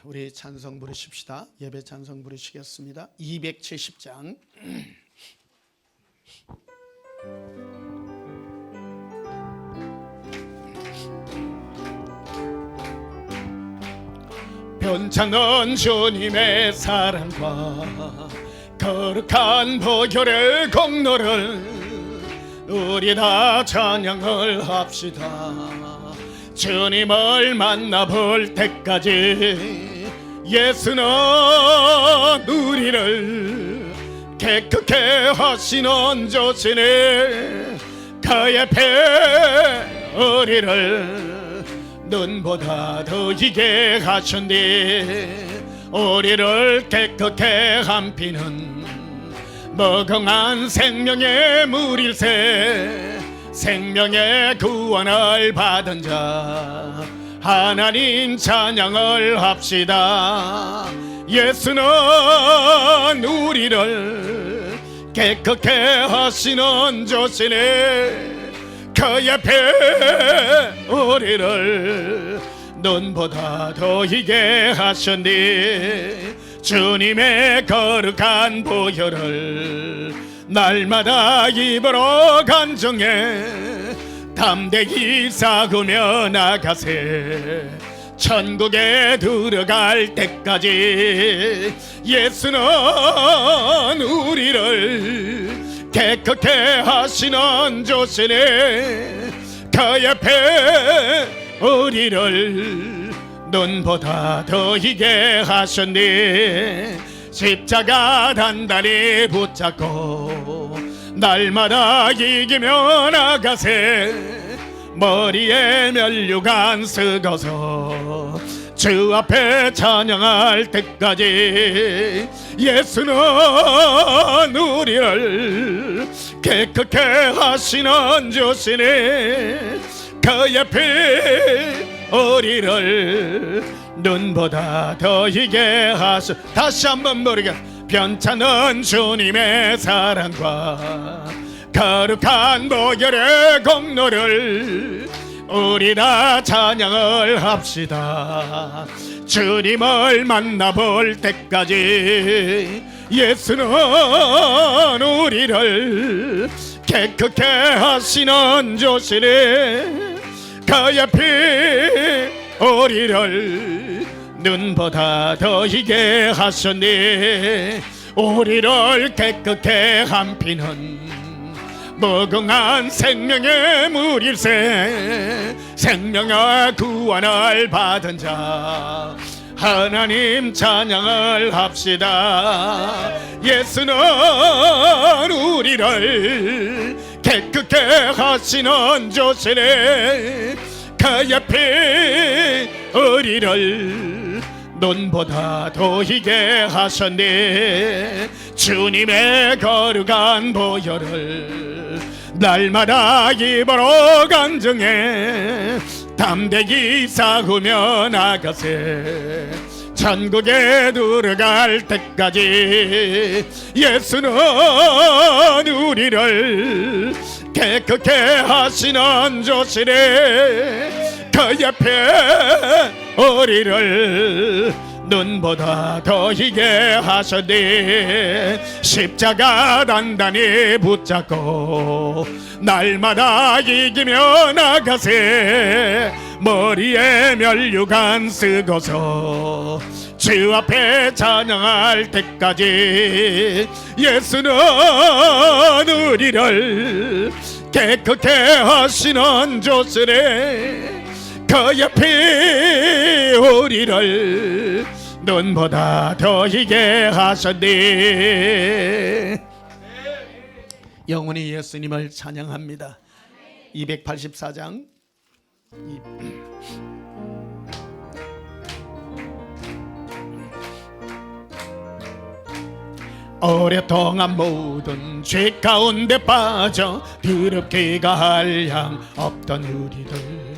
우리 찬송 부르십시다. 예배 찬송 부르시겠습니다. 270장. 변창은 주님의 사랑과 거룩한 보혈의 공로를 우리 다 찬양을 합시다. 주님을 만나볼 때까지 예수는 우리를 깨끗게 하시는 조신에 그의 피 우리를 눈보다 더 희게 하셨네. 우리를 깨끗게 한 피는 무궁한 생명의 물일세. 생명의 구원을 받은 자 하나님 찬양을 합시다. 예수는 우리를 깨끗게 하시는 조신에 그의 피 우리를 눈보다 더 희게 하셨니. 주님의 거룩한 보혈을 날마다 입으로 간증해 담대히 싸우며 나가세. 천국에 들어갈 때까지 예수는 우리를 깨끗게 하시는 조신에 그의 피 우리를 눈보다 더 희게 하셨니. 십자가 단단히 붙잡고 날마다 이기며 나가세. 머리에 면류관 쓰고서 주 앞에 찬양할 때까지 예수는 우리를 깨끗게 하시는 조신에 그의 피 우리를 눈보다 더 희게 하소. 다시 한번 부르게. 변찮은 주님의 사랑과 거룩한 보혈의 공로를 우리 다 찬양을 합시다. 주님을 만나볼 때까지 예수는 우리를 깨끗게 하시는 조신에 그의 피 우리를 눈보다 더 희게 하셨니. 우리를 깨끗게 한 피는 무궁한 생명의 물일세. 생명의 구원을 받은 자 하나님 찬양을 합시다. 예수는 우리를 깨끗게 하시는 조신에 그의 피 우리를 눈보다 더 희게 하셨네. 주님의 거룩한 보혈을 날마다 입으로 간증해 담대히 싸우며 나가세. 천국에 들어갈 때까지 예수는 우리를 깨끗게 하시는 조신에 그의 피 우리를 눈보다 더 희게 하셨니. 십자가 단단히 붙잡고 날마다 이기며 나가세. 머리에 면류관 쓰고서 주 앞에 찬양할 때까지 예수는 우리를 깨끗게 하시는 조신에 그의 피 우리를 눈보다 더 희게 하셨니. 영원히 예수님을 찬양합니다. 284장. 오랫동안 모든 죄 가운데 빠져 더럽기가 한량 없던 우리들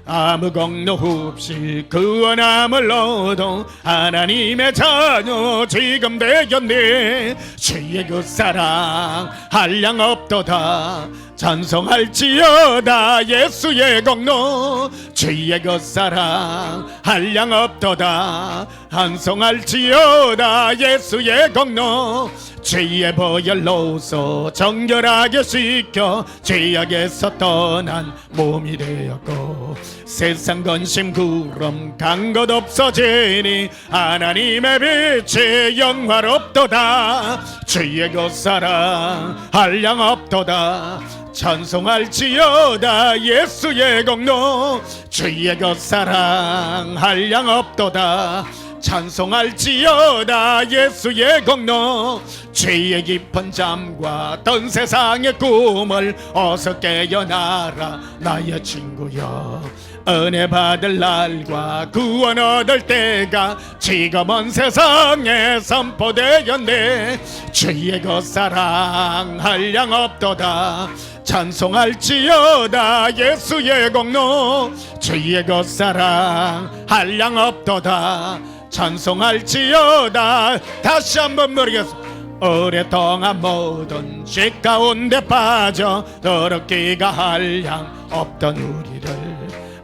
아무 공로 없이 구원함을 얻어 하나님의 자녀 지금 되었네. 주의 그 사랑 한량 없도다. 찬송할지어다 예수의 공로 주의 그 사랑 한량 없도다. 찬송할지어다 예수의 공로 죄의 보혈로서 정결하게 씻겨 죄악에서 떠난 몸이 되었고 세상 근심 구름 간 것 없어지니 하나님의 빛이 영화롭도다. 주의 그 사랑 한량 없도다. 찬송할지어다 예수의 공로 주의 그 사랑 한량 없도다. 찬송할지어다 예수의 공로 죄의 깊은 잠과 던 세상의 꿈을 어서 깨어나라 나의 친구여. 은혜 받을 날과 구원 얻을 때가 지금은 세상에 선포되었네. 주의 그 사랑 한량 없도다. 찬송할지어다 예수의 공로 주의 그 사랑 한량 없도다. 찬송할지어다. 다시 한번 부르겠습니다. 오랫동안 모든 죄 가운데 빠져 더럽기가 한량 없던 우리를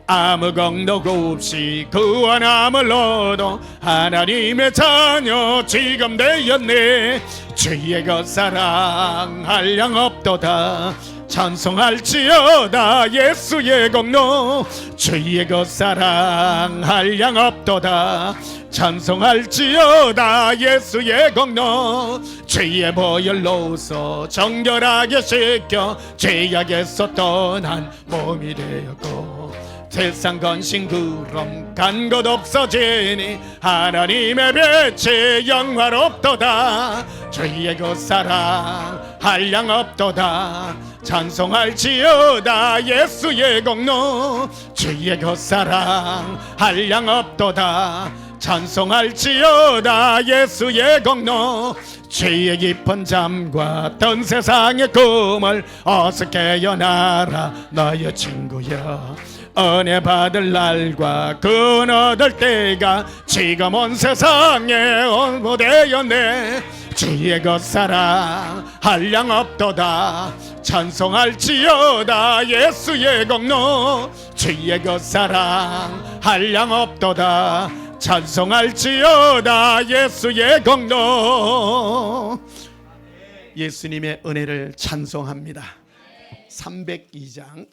아무 공덕 없이 구원함을로도 하나님의 자녀 지금 되었네. 주의 그 사랑 한량 없도다. 찬송할지어다 예수의 공로 주의 그 사랑 한량 없도다. 찬송할지어다 예수의 공로 주의 보혈로서 정결하게 씻겨 죄악에서 떠난 몸이 되었고 세상 근심 구름 간 것 없어지니 하나님의 빛이 영화롭도다. 주의 그 사랑 한량 없도다. 찬송할지어다 예수의 공로 주의 그 사랑 한량 없도다. 찬송할지어다 예수의 공로 죄의 깊은 잠과 던 세상의 꿈을 어서 깨어나라 나의 친구야. 은혜 받을 날과 구원 얻을 때가 지금 온 세상에 온무되었네. 주의 그 사랑 한량 없도다. 찬송할지어다 예수의 공로 주의 그 사랑 한량 없도다. 찬송할지어다 예수의 공로. 예수님의 은혜를 찬송합니다. 302장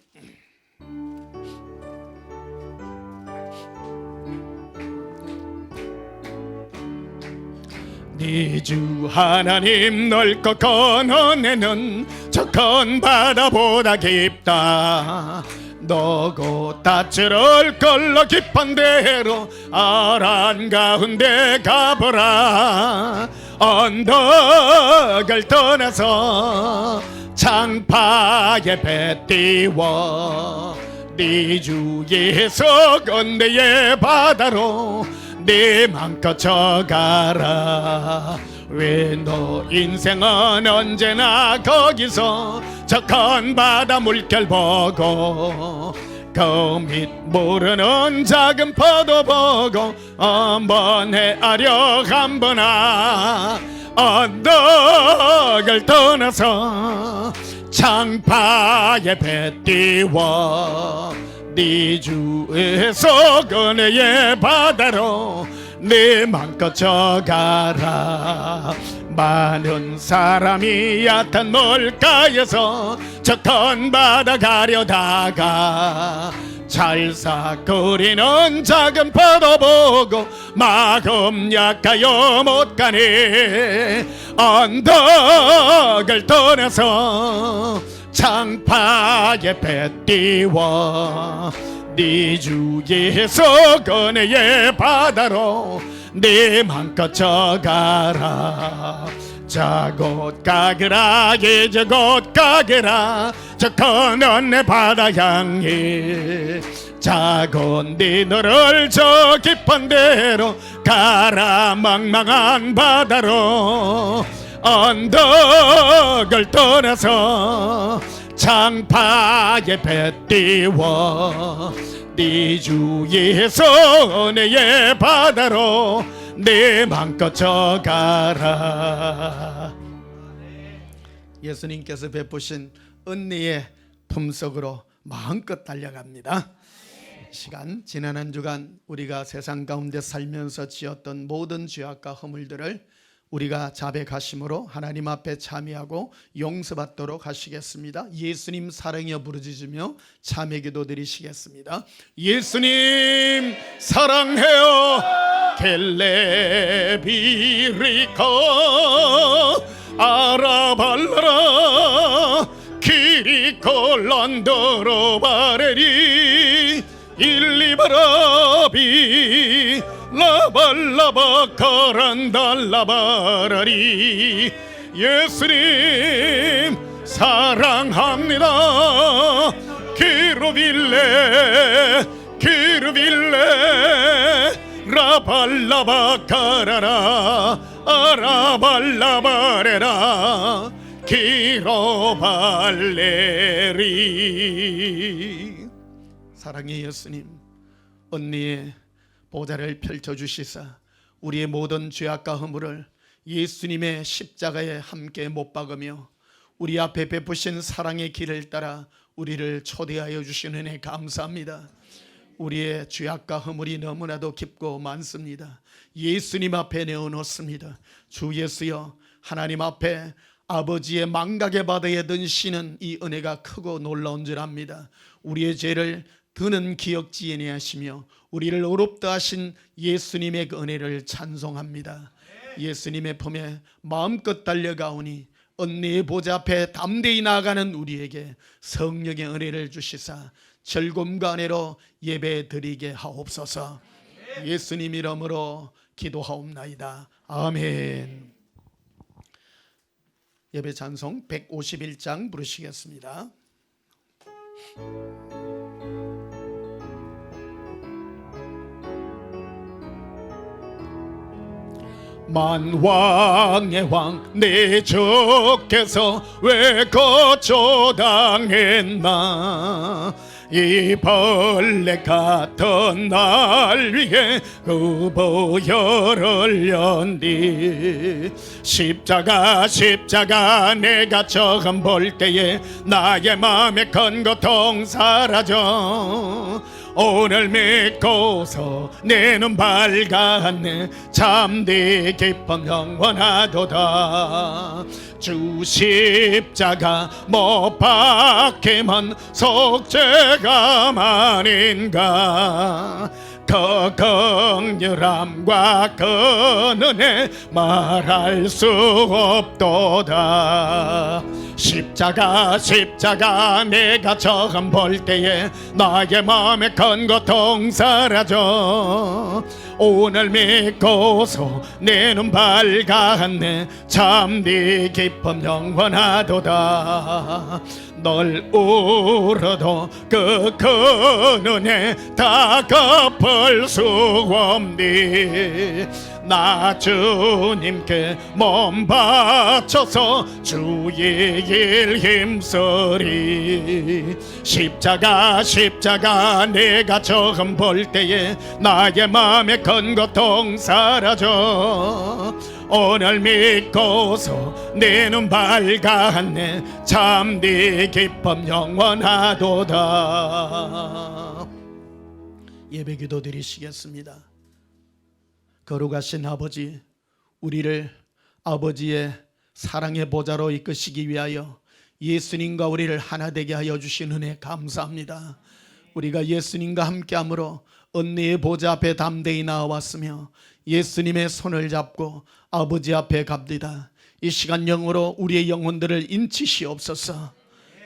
네 주 하나님 넓고 큰 은혜는 저 큰 바다보다 깊다. 너고 다채로울 걸로 깊은 대로 아란 가운데 가보라. 언덕을 떠나서 창파에 배 띄워 네 주 예수 건대의 바다로 네 맘껏 져가라. 왜 너 인생은 언제나 거기서 저 큰 바다 물결 보고 그 밑 모르는 작은 파도 보고 한번 헤아려 한번아. 언덕을 떠나서 창파에 배 띄워 네 주에서 은혜의 바다로 네 맘껏 져가라. 많은 사람이 얕은 물가에서 저 큰 바다 가려다가 찰싹거리는 작은 파도 보고 마음 약하여 못 가니. 언덕을 떠나서 창파에 배 띄워 네 주 예수 은혜의 바다로 네 맘껏 져가라. 자 곧 가거라 이제 곧 가거라 저 큰 은혜 바다 향해. 자 곧 네 너를 저 깊은 데로 가라 망망한 바다로. 언덕을 떠나서 창파에 배 띄워 네 주 예수 은혜의 바다로 네 맘껏 져가라. 예수님께서 베푸신 은혜의 품속으로 마음껏 달려갑니다. 시간, 지난 한 주간 우리가 세상 가운데 살면서 지었던 모든 죄악과 허물들을 우리가 자백하심으로 하나님 앞에 참여하고 용서받도록 하시겠습니다. 예수님 사랑여 부르짖으며 참회 기도 드리시겠습니다. 예수님 사랑해요 켈레비리카 아라발라라 키리콜란도로 바레리 일리바라비 라발라바 카란달라바라리 예수님 사랑합니다. 키루빌레 라발라바 카라라 아라발라바레라 키로발레리. 사랑의 예수님, 언니의 보좌를 펼쳐주시사 우리의 모든 죄악과 허물을 예수님의 십자가에 함께 못 박으며 우리 앞에 베푸신 사랑의 길을 따라 우리를 초대하여 주신 은혜 감사합니다. 우리의 죄악과 허물이 너무나도 깊고 많습니다. 예수님 앞에 내어놓습니다. 주 예수여, 하나님 앞에 아버지의 망각의 바다에 던지시는 이 은혜가 크고 놀라운 줄 압니다. 우리의 죄를 드는 기억지에 하시며 우리를 의롭다 하신 예수님의 그 은혜를 찬송합니다. 예수님의 품에 마음껏 달려가오니 언니의 보좌 앞에 담대히 나아가는 우리에게 성령의 은혜를 주시사 즐거움과 은혜로 예배 드리게 하옵소서. 예수님 이름으로 기도하옵나이다. 아멘. 예배 찬송 151장 부르시겠습니다. 만왕의 왕 내 주께서 왜 거처당했나 이 벌레 같은 날 위해 그 보혈을 연디 십자가 내가 처음 볼 때에 나의 마음에 큰 고통 사라져 오늘 믿고서 내 눈 밝았네 참되게 기쁨 영원하도다 주 십자가 못 박히면 속죄가 아닌가 그 긍휼함과 그 은혜 말할 수 없도다 십자가 내가 처음 볼 때에 나의 마음에 큰 고통 사라져 오늘 믿고서 내 눈 밝았네 참네 기쁨 영원하도다 널 울어도 그 은혜 다 갚을 수 없니 나 주님께 몸 바쳐서 주의 일 힘쓰리 십자가 내가 처음 볼 때에 나의 마음에 큰 고통 사라져 오늘 믿고서 내 눈 밝았네 참네 기쁨 영원하도다. 예배기도 드리시겠습니다. 거룩하신 아버지, 우리를 아버지의 사랑의 보좌로 이끄시기 위하여 예수님과 우리를 하나 되게 하여 주신 은혜 감사합니다. 우리가 예수님과 함께함으로 언니의 보좌 앞에 담대히 나와왔으며 예수님의 손을 잡고 아버지 앞에 갑니다. 이 시간 영으로 우리의 영혼들을 인치시옵소서.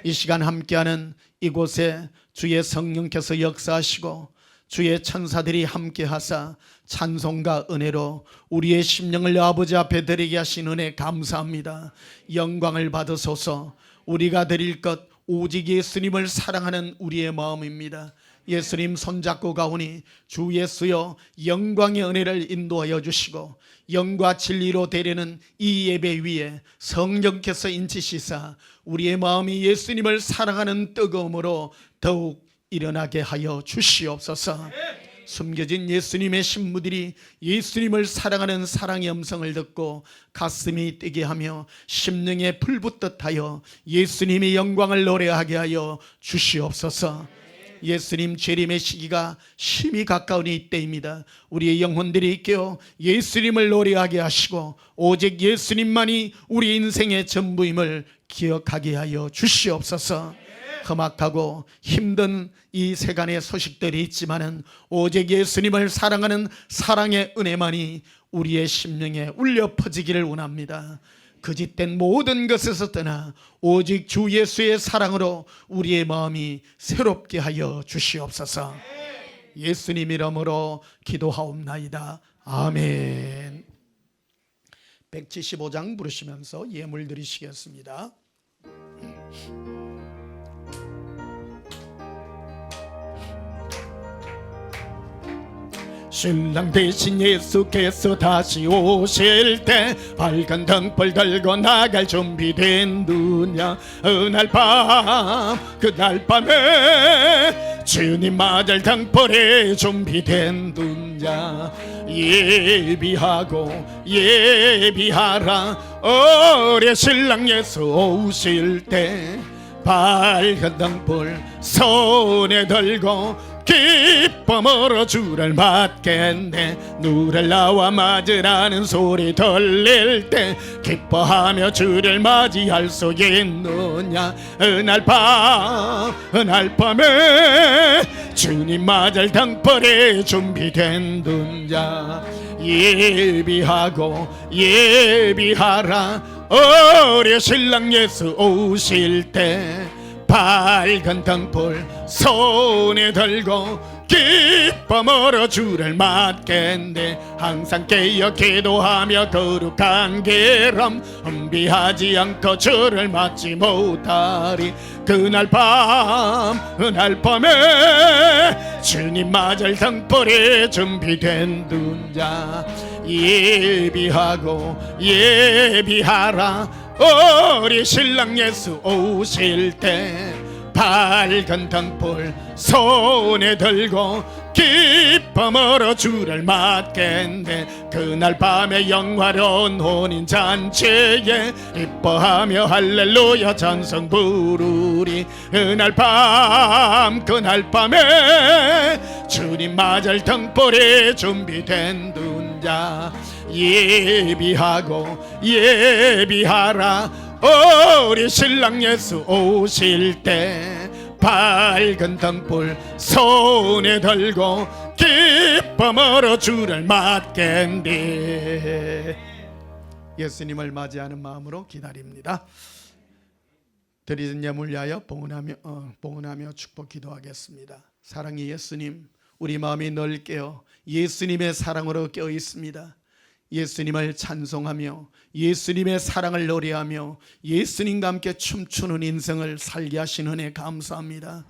이 시간 함께하는 이곳에 주의 성령께서 역사하시고 주의 천사들이 함께하사 찬송과 은혜로 우리의 심령을 아버지 앞에 드리게 하신 은혜 감사합니다. 영광을 받으소서. 우리가 드릴 것 오직 예수님을 사랑하는 우리의 마음입니다. 예수님 손잡고 가오니 주 예수여 영광의 은혜를 인도하여 주시고 영과 진리로 데리는 이 예배 위에 성령께서 인치시사 우리의 마음이 예수님을 사랑하는 뜨거움으로 더욱 일어나게 하여 주시옵소서. 숨겨진 예수님의 신부들이 예수님을 사랑하는 사랑의 음성을 듣고 가슴이 뛰게 하며 심령에 불붙듯 하여 예수님의 영광을 노래하게 하여 주시옵소서. 예수님 재림의 시기가 심히 가까운 이때입니다. 우리의 영혼들이 깨어 예수님을 노래하게 하시고 오직 예수님만이 우리 인생의 전부임을 기억하게 하여 주시옵소서. 험악하고 힘든 이 세간의 소식들이 있지만은 오직 예수님을 사랑하는 사랑의 은혜만이 우리의 심령에 울려 퍼지기를 원합니다. 거짓된 모든 것에서 떠나 오직 주 예수의 사랑으로 우리의 마음이 새롭게 하여 주시옵소서. 예수님 이름으로 기도하옵나이다. 아멘. 175장 부르시면서 예물 드리시겠습니다. 신랑 대신 예수께서 다시 오실 때 밝은 등불 들고 나갈 준비된 누냐. 그날 밤 그날 밤에 주님 맞을 등불에 준비된 누냐. 예비하고 예비하라. 어려 신랑 예수 오실 때 밝은 등불 손에 들고 기쁨으로 주를 맞겠네. 누를 나와 맞으라는 소리 들릴 때 기뻐하며 주를 맞이할 수 있느냐. 그날 밤에 주님 맞을 등불에 준비된 눈자. 예비하고 예비하라. 어려 신랑 예수 오실 때 밝은 등불 손에 들고 기쁨으로 주를 맞겠네. 항상 깨어 기도하며 거룩한 기름 은비하지 않고 주를 맞지 못하리. 그날 밤에 주님 맞을 등불이 준비된 눈자. 예비하고 예비하라. 우리 신랑 예수 오실 때 밝은 등불 손에 들고 기쁨으로 주를 맞겠네. 그날 밤에 영화로운 혼인잔치에 기뻐하며 할렐루야 찬송 부르리. 그날 밤에 주님 맞을 등불이 준비된 눈자. 예비하고 예비하라. 우리 신랑 예수 오실 때 밝은 등불 손에 들고 기쁨으로 주를 맞겠네. 예수님을 맞이하는 마음으로 기다립니다. 드리는 예물 위하여 봉헌하며 축복 기도하겠습니다. 사랑의 예수님, 우리 마음이 늘 깨어 예수님의 사랑으로 깨어 있습니다. 예수님을 찬송하며 예수님의 사랑을 노래하며 예수님과 함께 춤추는 인생을 살게 하신 은혜 감사합니다.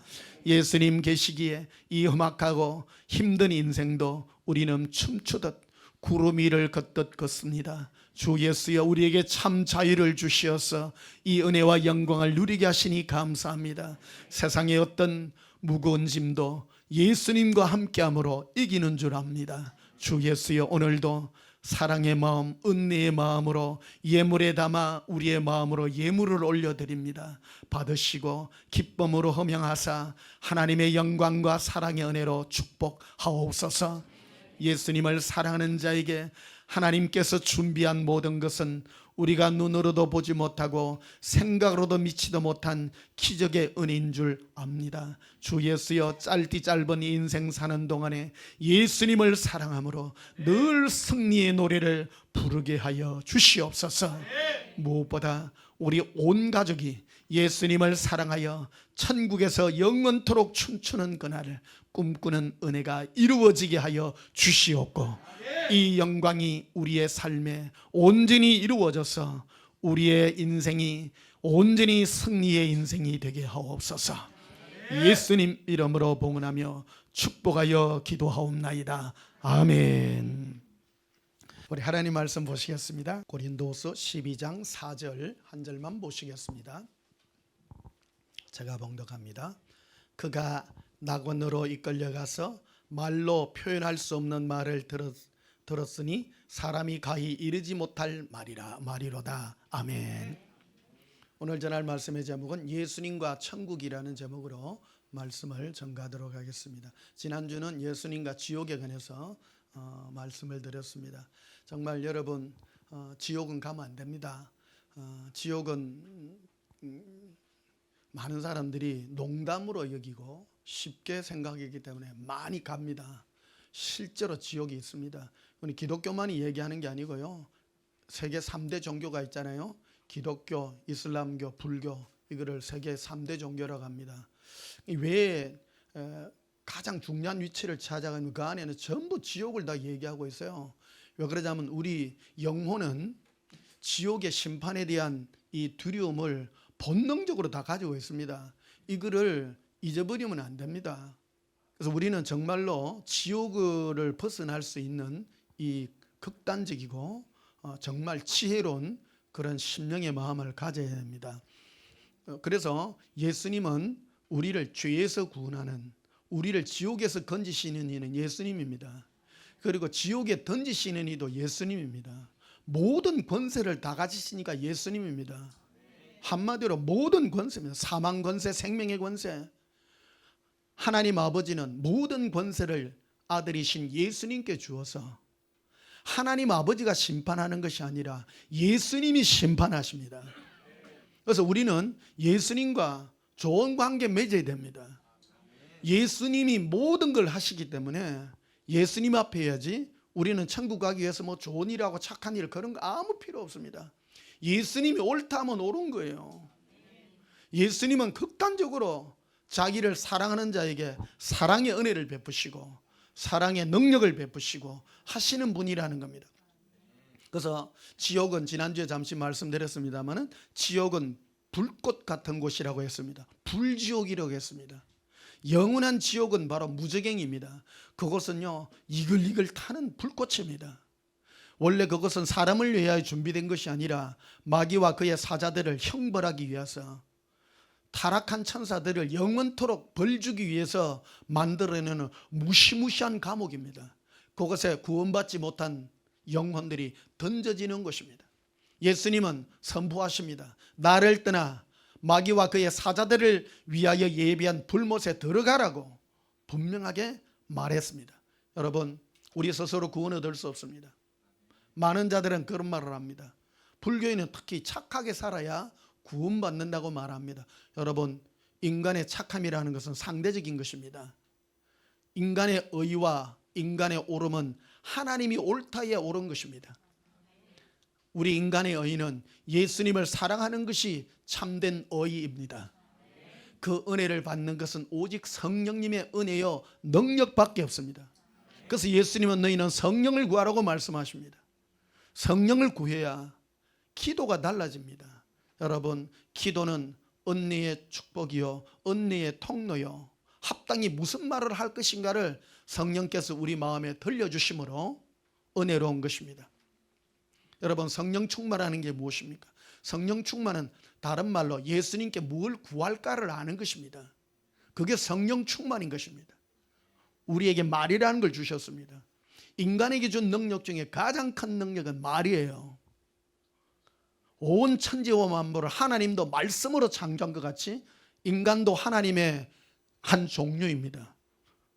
예수님 계시기에 이 험악하고 힘든 인생도 우리는 춤추듯 구름 위를 걷듯 걷습니다. 주 예수여, 우리에게 참 자유를 주시어서 이 은혜와 영광을 누리게 하시니 감사합니다. 세상의 어떤 무거운 짐도 예수님과 함께함으로 이기는 줄 압니다. 주 예수여, 오늘도 사랑의 마음, 은혜의 마음으로 예물에 담아 우리의 마음으로 예물을 올려드립니다. 받으시고 기쁨으로 허명하사 하나님의 영광과 사랑의 은혜로 축복하옵소서. 예수님을 사랑하는 자에게 하나님께서 준비한 모든 것은 우리가 눈으로도 보지 못하고 생각으로도 미치도 못한 기적의 은혜인 줄 압니다. 주 예수여, 짧디 짧은 이 인생 사는 동안에 예수님을 사랑함으로 늘 승리의 노래를 부르게 하여 주시옵소서. 무엇보다 우리 온 가족이 예수님을 사랑하여 천국에서 영원토록 춤추는 그날을 꿈꾸는 은혜가 이루어지게 하여 주시옵고, 이 영광이 우리의 삶에 온전히 이루어져서 우리의 인생이 온전히 승리의 인생이 되게 하옵소서. 예수님 이름으로 봉헌하며 축복하여 기도하옵나이다. 아멘. 우리 하나님 말씀 보시겠습니다. 고린도서 12장 4절 한 절만 보시겠습니다. 제가 봉독합니다. 그가 낙원으로 이끌려가서 말로 표현할 수 없는 말을 들었으니 사람이 가히 이르지 못할 말이로다. 아멘. 오늘 전할 말씀의 제목은 예수님과 천국이라는 제목으로 말씀을 전가하도록 하겠습니다. 지난주는 예수님과 지옥에 관해서 말씀을 드렸습니다. 정말 여러분, 지옥은 가면 안 됩니다. 지옥은 많은 사람들이 농담으로 여기고 쉽게 생각하기 때문에 많이 갑니다. 실제로 지옥이 있습니다. 우리 기독교만이 얘기하는 게 아니고요. 세계 3대 종교가 있잖아요. 기독교, 이슬람교, 불교, 이거를 세계 3대 종교라고 합니다. 왜 가장 중요한 위치를 찾아가면 그 안에는 전부 지옥을 다 얘기하고 있어요. 왜 그러냐면 우리 영혼은 지옥의 심판에 대한 이 두려움을 본능적으로 다 가지고 있습니다. 이거를 잊어버리면 안 됩니다. 그래서 우리는 정말로 지옥을 벗어날 수 있는 이 극단적이고 정말 지혜로운 그런 심령의 마음을 가져야 됩니다. 그래서 예수님은 우리를 죄에서 구원하는, 우리를 지옥에서 건지시는 이는 예수님입니다. 그리고 지옥에 던지시는 이도 예수님입니다. 모든 권세를 다 가지시니까 예수님입니다. 한마디로 모든 권세입니다. 사망 권세, 생명의 권세. 하나님 아버지는 모든 권세를 아들이신 예수님께 주어서 하나님 아버지가 심판하는 것이 아니라 예수님이 심판하십니다. 그래서 우리는 예수님과 좋은 관계 맺어야 됩니다. 예수님이 모든 걸 하시기 때문에 예수님 앞에 해야지. 우리는 천국 가기 위해서 뭐 좋은 일하고 착한 일 그런 거 아무 필요 없습니다. 예수님이 옳다 하면 옳은 거예요. 예수님은 극단적으로 자기를 사랑하는 자에게 사랑의 은혜를 베푸시고 사랑의 능력을 베푸시고 하시는 분이라는 겁니다. 그래서 지옥은 지난주에 잠시 말씀드렸습니다만 지옥은 불꽃 같은 곳이라고 했습니다. 불지옥이라고 했습니다. 영원한 지옥은 바로 무저갱입니다. 그것은요 이글이글 타는 불꽃입니다. 원래 그것은 사람을 위하여 준비된 것이 아니라 마귀와 그의 사자들을 형벌하기 위해서, 타락한 천사들을 영원토록 벌주기 위해서 만들어내는 무시무시한 감옥입니다. 그것에 구원받지 못한 영혼들이 던져지는 것입니다. 예수님은 선포하십니다. 나를 떠나 마귀와 그의 사자들을 위하여 예비한 불못에 들어가라고 분명하게 말했습니다. 여러분, 우리 스스로 구원 얻을 수 없습니다. 많은 자들은 그런 말을 합니다. 불교인은 특히 착하게 살아야 구원받는다고 말합니다. 여러분, 인간의 착함이라는 것은 상대적인 것입니다. 인간의 의와 인간의 옳음은 하나님이 옳다에 옳은 것입니다. 우리 인간의 의는 예수님을 사랑하는 것이 참된 의입니다. 그 은혜를 받는 것은 오직 성령님의 은혜요 능력밖에 없습니다. 그래서 예수님은 너희는 성령을 구하라고 말씀하십니다. 성령을 구해야 기도가 달라집니다. 여러분, 기도는 은혜의 축복이요 은혜의 통로요, 합당히 무슨 말을 할 것인가를 성령께서 우리 마음에 들려주심으로 은혜로운 것입니다. 여러분, 성령 충만하는 게 무엇입니까? 성령 충만은 다른 말로 예수님께 뭘 구할까를 아는 것입니다. 그게 성령 충만인 것입니다. 우리에게 말이라는 걸 주셨습니다. 인간에게 준 능력 중에 가장 큰 능력은 말이에요. 온 천지와 만물을 하나님도 말씀으로 창조한 것 같이 인간도 하나님의 한 종류입니다.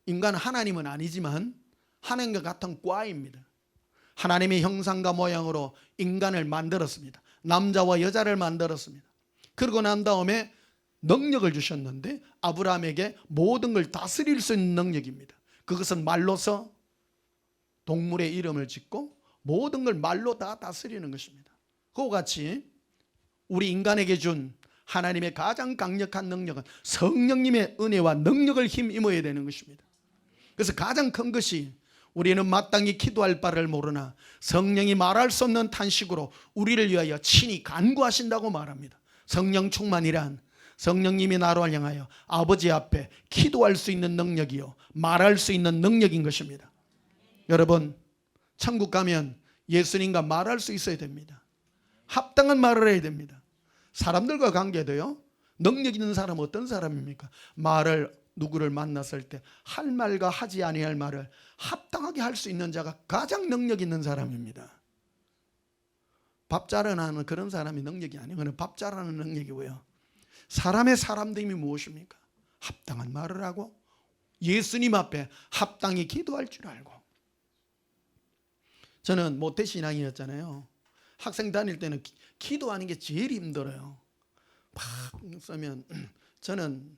인간은 하나님은 아니지만 하나님과 같은 과입니다. 하나님의 형상과 모양으로 인간을 만들었습니다. 남자와 여자를 만들었습니다. 그러고 난 다음에 능력을 주셨는데 아브라함에게 모든 걸 다스릴 수 있는 능력입니다. 그것은 말로서 동물의 이름을 짓고 모든 걸 말로 다 다스리는 것입니다. 그와 같이 우리 인간에게 준 하나님의 가장 강력한 능력은 성령님의 은혜와 능력을 힘입어야 되는 것입니다. 그래서 가장 큰 것이 우리는 마땅히 기도할 바를 모르나 성령이 말할 수 없는 탄식으로 우리를 위하여 친히 간구하신다고 말합니다. 성령 충만이란 성령님이 나로 향하여 아버지 앞에 기도할 수 있는 능력이요 말할 수 있는 능력인 것입니다. 여러분, 천국 가면 예수님과 말할 수 있어야 됩니다. 합당한 말을 해야 됩니다. 사람들과 관계도요, 능력 있는 사람은 어떤 사람입니까? 말을 누구를 만났을 때 할 말과 하지 아니할 말을 합당하게 할 수 있는 자가 가장 능력 있는 사람입니다. 밥 자르는 그런 사람이 능력이 아니에요. 그건 밥 자르는 능력이고요. 사람의 사람됨이 무엇입니까? 합당한 말을 하고 예수님 앞에 합당히 기도할 줄 알고. 저는 모태신앙이었잖아요. 학생 다닐 때는 기도하는 게 제일 힘들어요. 막 쓰면 저는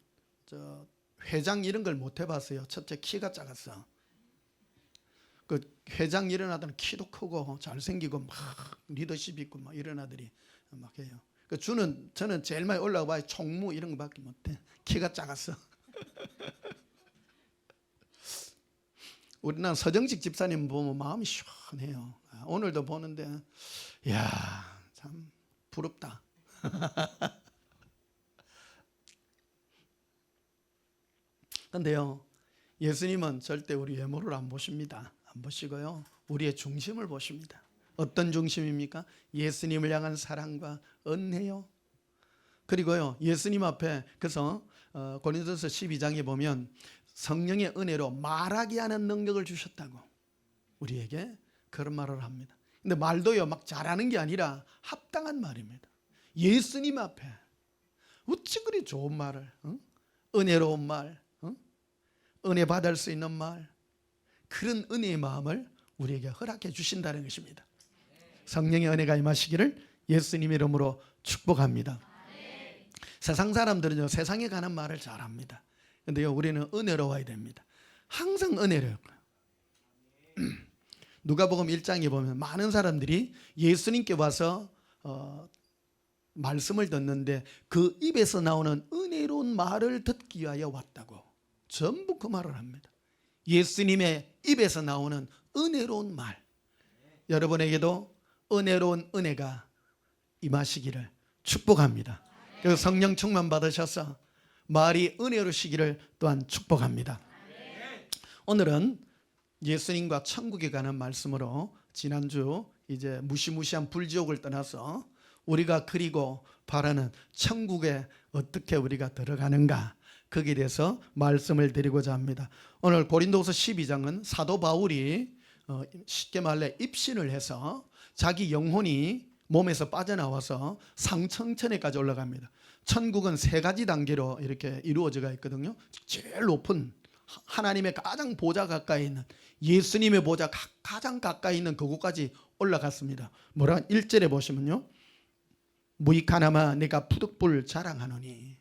회장 이런 걸 못 해봤어요. 첫째 키가 작았어. 그 회장 이런 아들은 키도 크고 잘생기고 막 리더십 있고 막 이런 아들이 막 해요. 저는 제일 많이 올라가 봐야 총무 이런 거밖에 못해. 키가 작았어. 우리나라 서정식 집사님 보면 마음이 시원해요. 오늘도 보는데 이야 참 부럽다. 근데요, 예수님은 절대 우리 외모를 안 보십니다. 안 보시고요, 우리의 중심을 보십니다. 어떤 중심입니까? 예수님을 향한 사랑과 은혜요. 그리고요, 예수님 앞에, 그래서 고린도서 12장에 보면 성령의 은혜로 말하게 하는 능력을 주셨다고 우리에게 그런 말을 합니다. 근데 말도요 막 잘하는 게 아니라 합당한 말입니다. 예수님 앞에 어찌 그리 좋은 말을, 은혜로운 말, 은혜 받을 수 있는 말, 그런 은혜의 마음을 우리에게 허락해 주신다는 것입니다. 성령의 은혜가 임하시기를 예수님 이름으로 축복합니다. 세상 사람들은요 세상에 관한 말을 잘합니다. 근데요 우리는 은혜로워야 됩니다. 항상 은혜로워요. 누가복음 1장에 보면 많은 사람들이 예수님께 와서 말씀을 듣는데 그 입에서 나오는 은혜로운 말을 듣기 위하여 왔다고 전부 그 말을 합니다. 예수님의 입에서 나오는 은혜로운 말, 여러분에게도 은혜로운 은혜가 임하시기를 축복합니다. 그래서 성령 충만 받으셔서 말이 은혜로시기를 또한 축복합니다. 오늘은 예수님과 천국에 관한 말씀으로 지난주 이제 무시무시한 불지옥을 떠나서 우리가 그리고 바라는 천국에 어떻게 우리가 들어가는가, 거기에 대해서 말씀을 드리고자 합니다. 오늘 고린도후서 12장은 사도 바울이 쉽게 말해 입신을 해서 자기 영혼이 몸에서 빠져나와서 상층천에까지 올라갑니다. 천국은 세 가지 단계로 이렇게 이루어져 있거든요. 제일 높은 하나님의 가장 보좌 가까이 있는 예수님의 보좌 가장 가까이 있는 그곳까지 올라갔습니다. 뭐라 1절에 보시면요, 무익하나마 내가 푸득불 자랑하노니,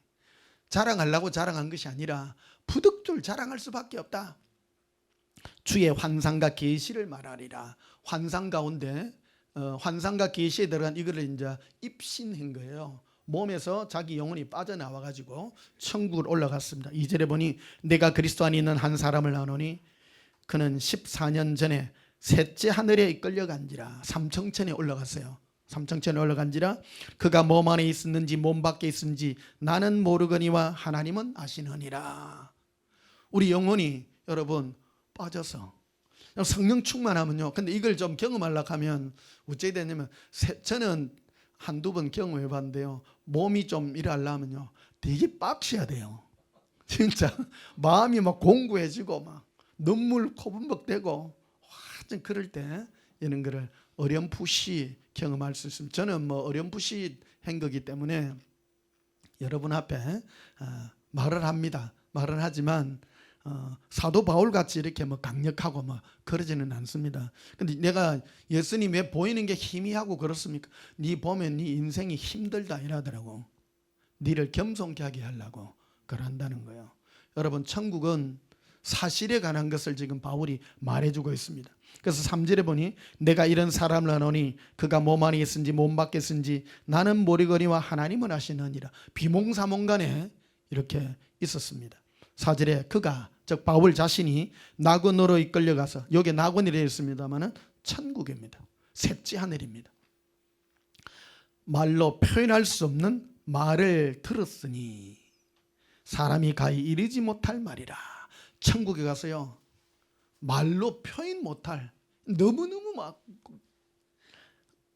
자랑하려고 자랑한 것이 아니라 푸득불 자랑할 수밖에 없다. 주의 환상과 계시를 말하리라. 환상 가운데 환상과 계시에 들어간 이거를 이제 입신한 거예요. 몸에서 자기 영혼이 빠져나와 가지고 천국을 올라갔습니다. 2절에 보니 내가 그리스도 안에 있는 한 사람을 아노니 그는 14년 전에 셋째 하늘에 이끌려간지라. 삼청천에 올라갔어요. 삼청천에 올라간지라 그가 몸 안에 있었는지 몸 밖에 있었는지 나는 모르거니와 하나님은 아시느니라. 우리 영혼이 여러분 빠져서 성령 충만하면요, 근데 이걸 좀 경험하려고 하면 어찌 되냐면, 저는 한두 번 경험해 봤는데요, 몸이 좀 일하려면요 되게 빡셔야 돼요. 진짜 마음이 막 공고해지고 막 눈물 코범벅대고 완전 그럴 때 이런 거를 어렴풋이 경험할 수 있습니다. 저는 뭐 어렴풋이 한 거기 때문에 여러분 앞에 말을 합니다. 말을 하지만 사도 바울 같이 이렇게 뭐 강력하고 뭐 그러지는 않습니다. 근데 내가 예수님 왜 보이는 게 희미하고 그렇습니까? 네 보면 네 인생이 힘들다 이러더라고. 네를 겸손케 하게 하려고 그런다는 거예요. 여러분, 천국은 사실에 관한 것을 지금 바울이 말해주고 있습니다. 그래서 3절에 보니 내가 이런 사람을 아노니 그가 몸 안에 있은지 몸 밖에 있은지 나는 모르거니와 하나님은 아시느니라. 비몽사몽간에 이렇게 있었습니다. 4절에 그가, 즉 바울 자신이 낙원으로 이끌려가서, 여기 낙원이라 했습니다마는 천국입니다. 셋째 하늘입니다. 말로 표현할 수 없는 말을 들었으니 사람이 가히 이르지 못할 말이라. 천국에 가서요 말로 표현 못할, 너무너무 막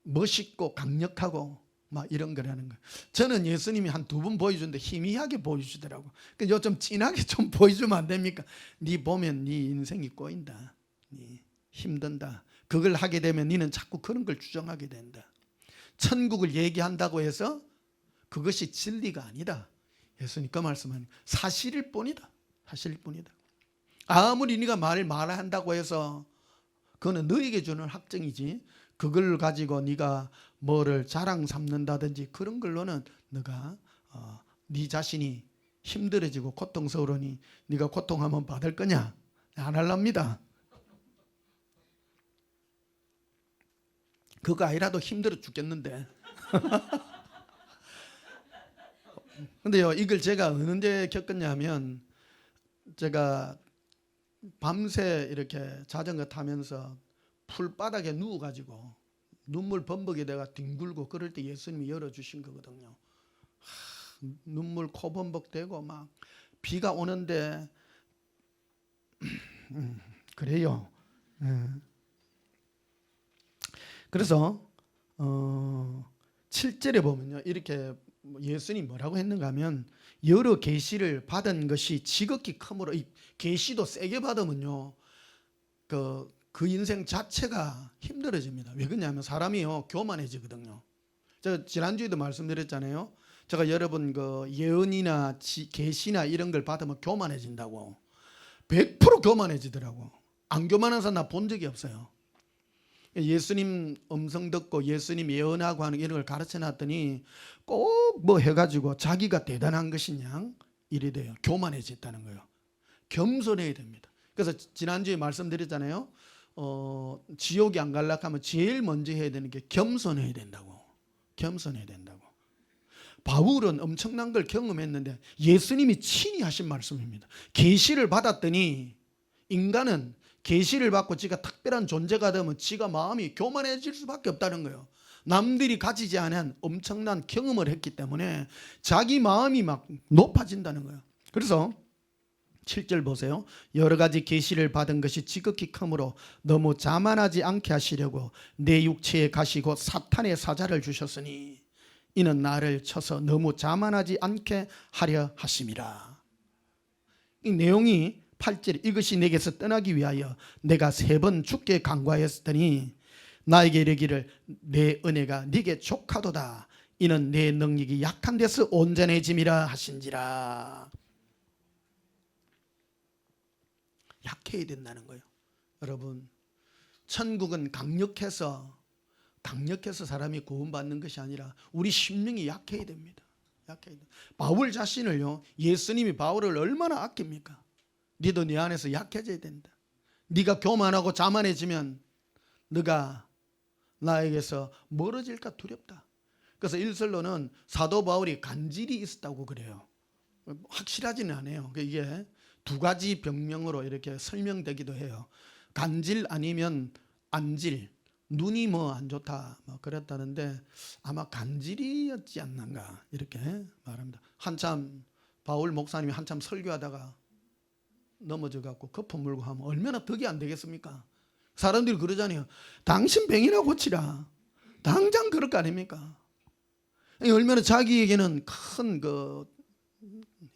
멋있고 강력하고 막 이런 거라는 거예요. 저는 예수님이 한 두 번 보여주는데 희미하게 보여주시더라고. 그러니까 좀 진하게 좀 보여주면 안 됩니까? 네 보면 네 인생이 꼬인다, 네 힘든다. 그걸 하게 되면 너는 자꾸 그런 걸 주장하게 된다. 천국을 얘기한다고 해서 그것이 진리가 아니다. 예수님과 말씀하는 사실일 뿐이다. 사실일 뿐이다. 아무리 네가 말을 말한다고 해서 그거는 너에게 주는 확증이지, 그걸 가지고 네가 뭐를 자랑 삼는다든지 그런 걸로는 네가 네 자신이 힘들어지고 고통스러우니 네가 고통하면 받을 거냐? 안 할랍니다. 그거 아니라도 힘들어 죽겠는데. 근데요, 이걸 제가 언제 겪었냐면, 제가 밤새 이렇게 자전거 타면서 풀바닥에 누워가지고 눈물 범벅에 내가 뒹굴고 그럴 때 예수님이 열어주신 거거든요. 눈물 코범벅되고 막 비가 오는데 그래요. 그래서 7절에 보면요, 이렇게 예수님이 뭐라고 했는가 하면, 여러 계시를 받은 것이 지극히 크므로, 이 계시도 세게 받으면요 그 인생 자체가 힘들어집니다. 왜 그러냐면 사람이요 교만해지거든요. 제가 지난주에도 말씀드렸잖아요. 제가 여러분 그 예언이나 계시나 이런 걸 받으면 교만해진다고. 100% 교만해지더라고. 안 교만한 사람 나 본 적이 없어요. 예수님 음성 듣고 예수님 예언하고 하는 이런 걸 가르쳐 놨더니 꼭 뭐 해가지고 자기가 대단한 것이냐 이래 돼요. 교만해졌다는 거예요. 겸손해야 됩니다. 그래서 지난주에 말씀드렸잖아요. 지옥이 안 갈라 하면 제일 먼저 해야 되는 게 겸손해야 된다고. 겸손해야 된다고. 바울은 엄청난 걸 경험했는데 예수님이 친히 하신 말씀입니다. 계시를 받았더니 인간은 계시를 받고 지가 특별한 존재가 되면 지가 마음이 교만해질 수밖에 없다는 거예요. 남들이 가지지 않은 엄청난 경험을 했기 때문에 자기 마음이 막 높아진다는 거예요. 그래서 7절 보세요. 여러 가지 계시를 받은 것이 지극히 크므로 너무 자만하지 않게 하시려고 내 육체에 가시고 사탄의 사자를 주셨으니 이는 나를 쳐서 너무 자만하지 않게 하려 하심이라. 이 내용이 8절, 이것이 내게서 떠나기 위하여 내가 3번 주께 간구하였더니 나에게 이르기를 내 은혜가 네게 족하도다. 이는 내 능력이 약한 데서 온전해짐이라 하신지라. 약해야 된다는 거예요. 여러분, 천국은 강력해서 사람이 구원받는 것이 아니라 우리 심령이 약해야 됩니다. 약해야 됩니다. 바울 자신을요, 예수님이 바울을 얼마나 아낍니까? 너도 네 안에서 약해져야 된다. 네가 교만하고 자만해지면 네가 나에게서 멀어질까 두렵다. 그래서 일설로는 사도 바울이 간질이 있었다고 그래요. 확실하지는 않아요. 이게 두 가지 병명으로 이렇게 설명되기도 해요. 간질 아니면 안질, 눈이 뭐 안 좋다 뭐 그랬다는데 아마 간질이었지 않는가 이렇게 말합니다. 한참 바울 목사님이 한참 설교하다가 넘어져 갖고 거품 물고 하면 얼마나 덕이 안 되겠습니까? 사람들이 그러잖아요. 당신 병이나 고치라. 당장 그럴 거 아닙니까? 얼마나 자기에게는 큰 그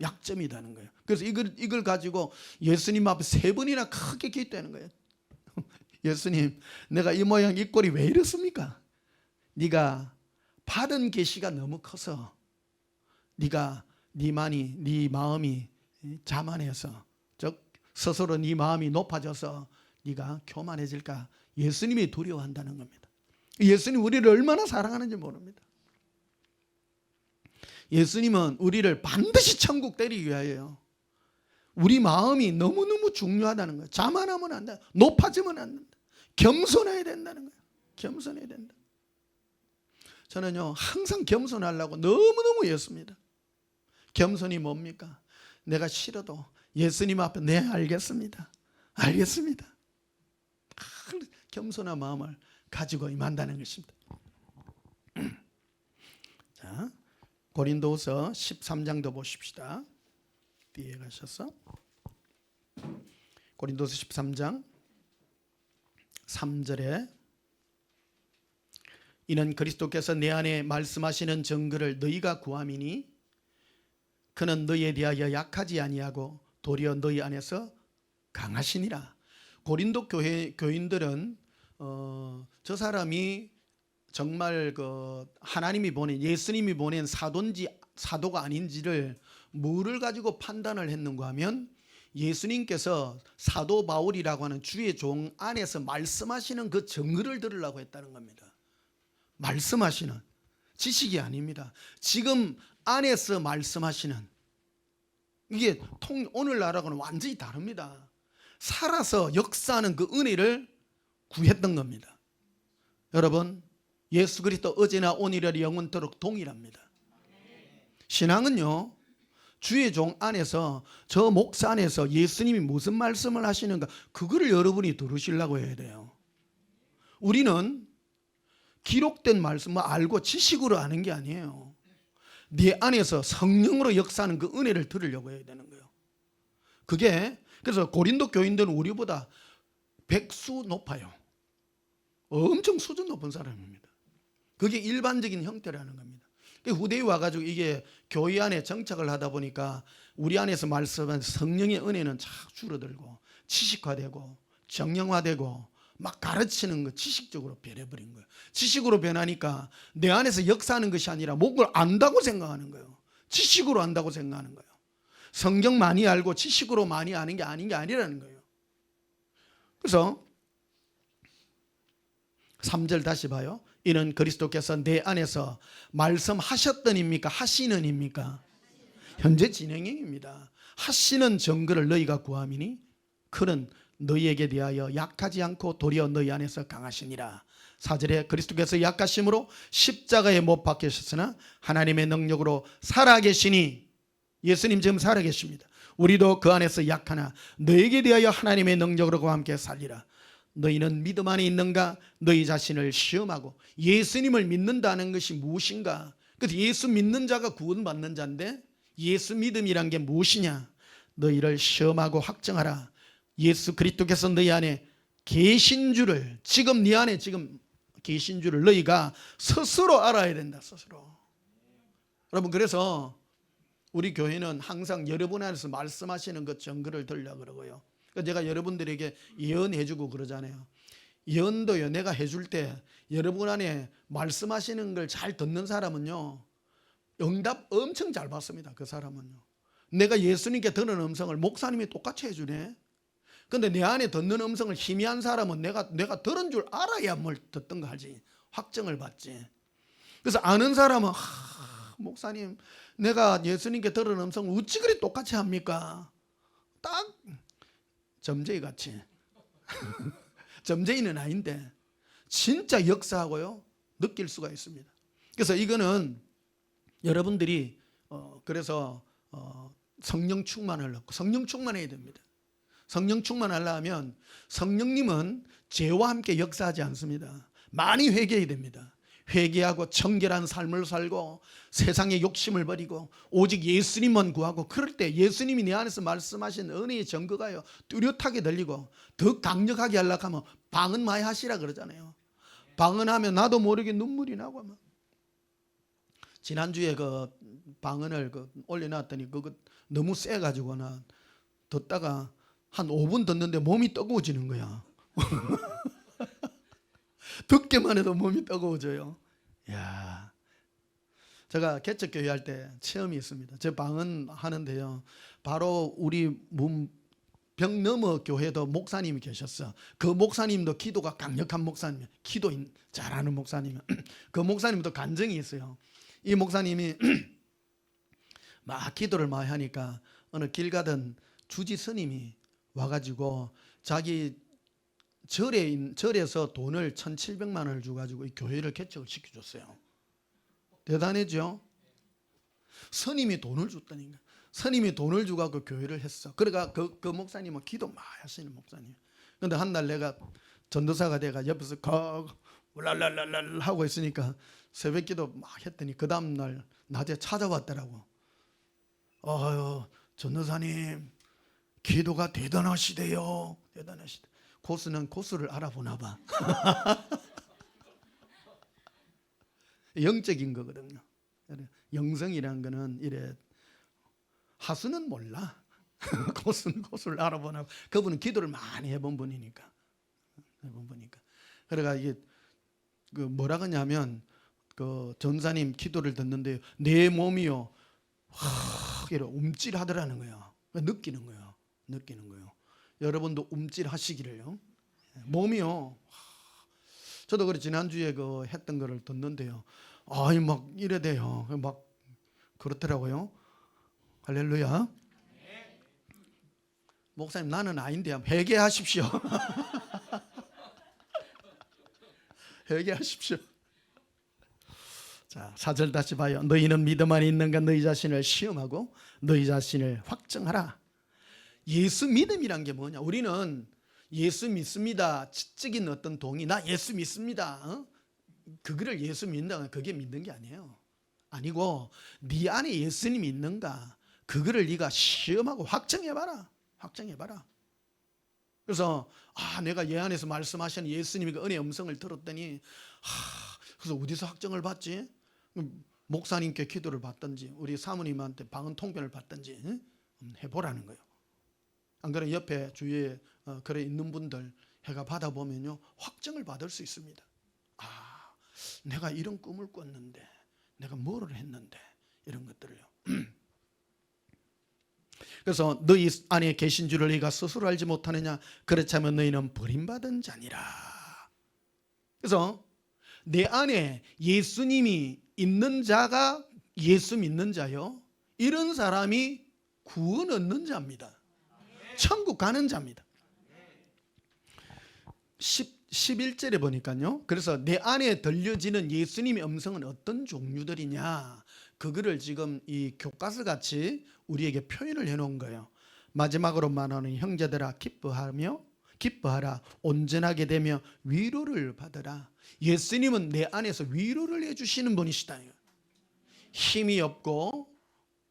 약점이라는 거예요. 그래서 이걸 가지고 예수님 앞에 3번이나 크게 기도하는 거예요. 예수님, 내가 이 모양 이 꼴이 왜 이렇습니까? 네가 받은 계시가 너무 커서 네가 네 마음이 자만해서, 즉 스스로 네 마음이 높아져서 네가 교만해질까 예수님이 두려워한다는 겁니다. 예수님 우리를 얼마나 사랑하는지 모릅니다. 예수님은 우리를 반드시 천국 데리기 위하여요. 우리 마음이 너무너무 중요하다는 거예요. 자만하면 안 돼. 높아지면 안 된다. 겸손해야 된다는 거예요. 겸손해야 된다. 저는요 항상 겸손하려고 너무너무 애씁니다. 겸손이 뭡니까? 내가 싫어도 예수님 앞에 네 알겠습니다. 알겠습니다. 겸손한 마음을 가지고 임한다는 것입니다. 자, 고린도후서 13장도 보십시다. 뒤에 가셔서 고린도후서 13장 3절에 이는 그리스도께서 내 안에 말씀하시는 증거를 너희가 구함이니 그는 너희에 대하여 약하지 아니하고 도리어 너희 안에서 강하시니라. 고린도 교인들은 저 사람이 정말 그 하나님이 보낸, 예수님이 보낸 사도인지 사도가 아닌지를 뭐를 가지고 판단을 했는가 하면 예수님께서 사도 바울이라고 하는 주의 종 안에서 말씀하시는 그 증거를 들으려고 했다는 겁니다. 말씀하시는 지식이 아닙니다. 지금 안에서 말씀하시는, 이게 오늘날하고는 완전히 다릅니다. 살아서 역사하는 그 은혜를 구했던 겁니다. 여러분, 예수 그리스도 어제나 오늘이라 영원토록 동일합니다. 신앙은요, 주의 종 안에서, 저 목사 안에서 예수님이 무슨 말씀을 하시는가, 그거를 여러분이 들으시려고 해야 돼요. 우리는 기록된 말씀을 알고 지식으로 아는 게 아니에요. 네 안에서 성령으로 역사하는 그 은혜를 들으려고 해야 되는 거예요. 그게, 그래서 고린도 교인들은 우리보다 백수 높아요. 엄청 수준 높은 사람입니다. 그게 일반적인 형태라는 겁니다. 후대에 와가지고 이게 교회 안에 정착을 하다 보니까 우리 안에서 말씀한 성령의 은혜는 착 줄어들고 지식화되고 정령화되고 막 가르치는 거 지식적으로 변해버린 거예요. 지식으로 변하니까 내 안에서 역사하는 것이 아니라 뭔가를 안다고 생각하는 거예요. 지식으로 안다고 생각하는 거예요. 성경 많이 알고 지식으로 많이 아는 게 아닌 게 아니라는 거예요. 그래서 3절 다시 봐요. 이는 그리스도께서 내 안에서 말씀하셨더니입니까? 하시는입니까? 현재 진행형입니다. 하시는 증거를 너희가 구함이니 그는 너희에게 대하여 약하지 않고 도리어 너희 안에서 강하시니라. 4절에 그리스도께서 약하심으로 십자가에 못 박히셨으나 하나님의 능력으로 살아계시니, 예수님 지금 살아계십니다. 우리도 그 안에서 약하나 너희에게 대하여 하나님의 능력으로 함께 살리라. 너희는 믿음 안에 있는가? 너희 자신을 시험하고. 예수님을 믿는다는 것이 무엇인가? 그래서 예수 믿는 자가 구원받는 자인데 예수 믿음이란 게 무엇이냐? 너희를 시험하고 확정하라. 예수 그리스도께서 너희 안에 계신 줄을, 지금 네 안에 지금 계신 줄을 너희가 스스로 알아야 된다. 스스로. 여러분, 그래서 우리 교회는 항상 여러분 안에서 말씀하시는 그 증거를 들으려고 그러고요. 제가 여러분들에게 예언해주고 그러잖아요. 예언도요, 내가 해줄 때 여러분 안에 말씀하시는 걸 잘 듣는 사람은요, 응답 엄청 잘 받습니다. 그 사람은요. 내가 예수님께 듣는 음성을 목사님이 똑같이 해주네. 근데 내 안에 듣는 음성을 희미한 사람은 내가 들은 줄 알아야 뭘 듣든가 하지, 확정을 받지. 그래서 아는 사람은 목사님, 내가 예수님께 들은 음성을 어찌 그리 똑같이 합니까? 딱 점쟁이 같이. 점쟁이는 아닌데 진짜 역사하고요 느낄 수가 있습니다. 그래서 이거는 여러분들이 그래서 성령 충만을 얻고, 성령 충만해야 됩니다. 성령 충만하려면 성령님은 죄와 함께 역사하지 않습니다. 많이 회개해야 됩니다. 회개하고 정결한 삶을 살고 세상의 욕심을 버리고 오직 예수님만 구하고, 그럴 때 예수님이 내 안에서 말씀하신 은혜의 증거가요 뚜렷하게 들리고, 더 강력하게 하려고 하면 방언 많이 하시라 그러잖아요. 방언하면 나도 모르게 눈물이 나고 막. 지난주에 그 방언을 올려놨더니 그거 너무 세가지고 나 듣다가 한 5분 듣는데 몸이 뜨거워지는 거야. 듣기만 해도 몸이 뜨거워져요. 야, 제가 개척교회 할 때 체험이 있습니다. 제 방언 하는데요, 바로 우리 벽 너머 교회도 목사님이 계셨어. 그 목사님도 기도가 강력한 목사님, 기도 잘하는 목사님. 그 목사님도 간증이 있어요. 이 목사님이 막 기도를 많이 하니까 어느 길 가던 주지 스님이 와가지고 자기 절에서 돈을 1,700만 원을 주가지고 이 교회를 개척을 시켜줬어요. 대단하죠? 스님이 돈을 줬다니까. 스님이 돈을 주고 그 교회를 했어. 그러니까 그 목사님은 기도 많이 하시는 목사님. 근데 한 날 내가 전도사가 돼가 옆에서 울랄랄랄랄 하고 있으니까 새벽 기도 막 했더니 그 다음날 낮에 찾아왔더라고. 전도사님 기도가 대단하시대요. 대단하시대. 고수는 고수를 알아보나 봐. 영적인 거거든요. 영성이라는 거는 이래 하수는 몰라. 고수를 알아보나. 그분은 기도를 많이 해본 분이니까. 그래가 이게 그 뭐라 그러냐면 그 전사님 기도를 듣는데 내 몸이요 이래 움찔하더라는 거예요. 느끼는 거예요. 여러분도 움찔하시기를요. 몸이요. 저도 그래 지난주에 그 했던 거를 듣는데요. 아이 막 이래 돼요. 막 그렇더라고요. 할렐루야. 목사님 나는 아닌데 회개하십시오. 회개하십시오. 자, 4절 다시 봐요. 너희는 믿음 안에 있는가 너희 자신을 시험하고 너희 자신을 확정하라. 예수 믿음이란 게 뭐냐? 우리는 예수 믿습니다. 지적인 어떤 동의, 나 예수 믿습니다. 그거를 예수 믿는다. 그게 믿는 게 아니에요. 아니고 네 안에 예수님이 있는가? 그거를 네가 시험하고 확정해봐라. 그래서 내가 얘 안에서 말씀하시는 예수님의 그 은혜의 음성을 들었더니 그래서 어디서 확정을 받지? 목사님께 기도를 받든지 우리 사모님한테 방언 통변을 받든지 해보라는 거예요. 안 그러면 옆에 주위에 그래 있는 분들 해가 받아보면요 확정을 받을 수 있습니다. 내가 이런 꿈을 꿨는데 내가 뭐를 했는데 이런 것들을요. 그래서 너희 안에 계신 줄을 너희가 스스로 알지 못하느냐? 그렇다면 너희는 버림받은 자니라. 그래서 내 안에 예수님이 있는 자가 예수 믿는 자요. 이런 사람이 구원 얻는 자입니다. 천국 가는 자입니다. 11절에 보니까요. 그래서 내 안에 들려지는 예수님의 음성은 어떤 종류들이냐? 그거를 지금 이 교과서 같이 우리에게 표현을 해놓은 거예요. 마지막으로 말하는 형제들아 기뻐하라 온전하게 되며 위로를 받으라. 예수님은 내 안에서 위로를 해주시는 분이시다. 힘이 없고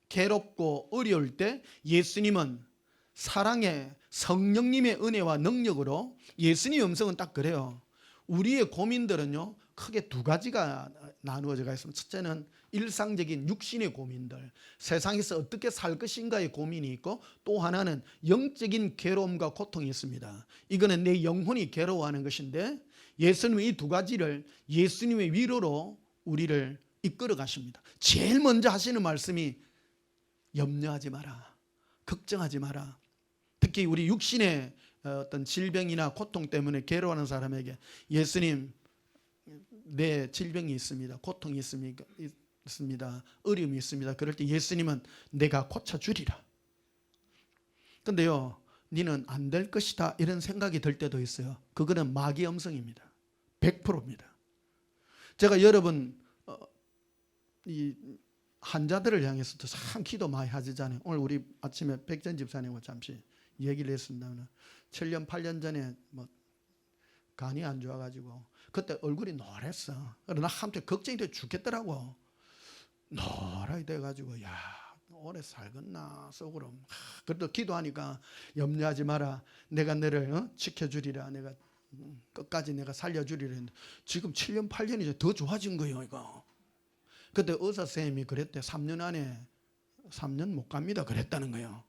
괴롭고 어려울 때 예수님은 사랑의 성령님의 은혜와 능력으로 예수님의 음성은 딱 그래요. 우리의 고민들은요 크게 두 가지가 나누어져 있습니다. 첫째는 일상적인 육신의 고민들, 세상에서 어떻게 살 것인가의 고민이 있고, 또 하나는 영적인 괴로움과 고통이 있습니다. 이거는 내 영혼이 괴로워하는 것인데 예수님은 이 두 가지를 예수님의 위로로 우리를 이끌어 가십니다. 제일 먼저 하시는 말씀이 염려하지 마라, 걱정하지 마라. 특히 우리 육신의 어떤 질병이나 고통 때문에 괴로워하는 사람에게 예수님 내 질병이 있습니다, 고통이 있습니다, 어려움이 있습니다. 그럴 때 예수님은 내가 고쳐주리라. 근데요 니는 안 될 것이다 이런 생각이 들 때도 있어요. 그거는 마귀의 음성입니다. 100%입니다. 제가 여러분 이 환자들을 향해서도 참 기도 많이 하잖아요. 오늘 우리 아침에 백전 집사님과 잠시 얘기를 했습니다. 7년 8년 전에 뭐 간이 안 좋아가지고 그때 얼굴이 노랬어. 그러나 한때 걱정이 돼 죽겠더라고. 노랗게 돼가지고 야 오래 살겠나 속으로. 그래도 기도하니까 염려하지 마라, 내가 너를 지켜주리라, 내가 끝까지 내가 살려주리라 했는데 지금 7년 8년이 더 좋아진 거예요. 이거 그때 의사 선생님이 그랬대. 3년 안에 3년 못 갑니다 그랬다는 거예요.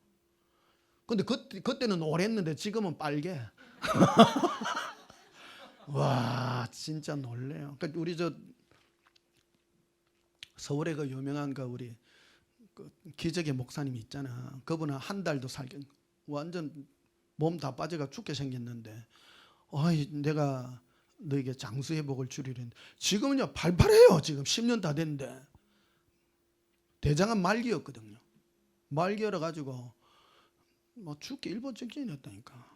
근데 그때는 노랬는데 지금은 빨개. 와 진짜 놀래요. 그러니까 우리 저 서울에 그 유명한 그 우리 그 기적의 목사님 있잖아. 그분은 한 달도 살게 완전 몸 다 빠져가 죽게 생겼는데 내가 너에게 장수회복을 주리랬는데 지금은요 팔팔해요. 지금 10년 다 됐는데 대장암 말기였거든요. 말기여라 가지고 뭐 죽기 일본 직전이었다니까.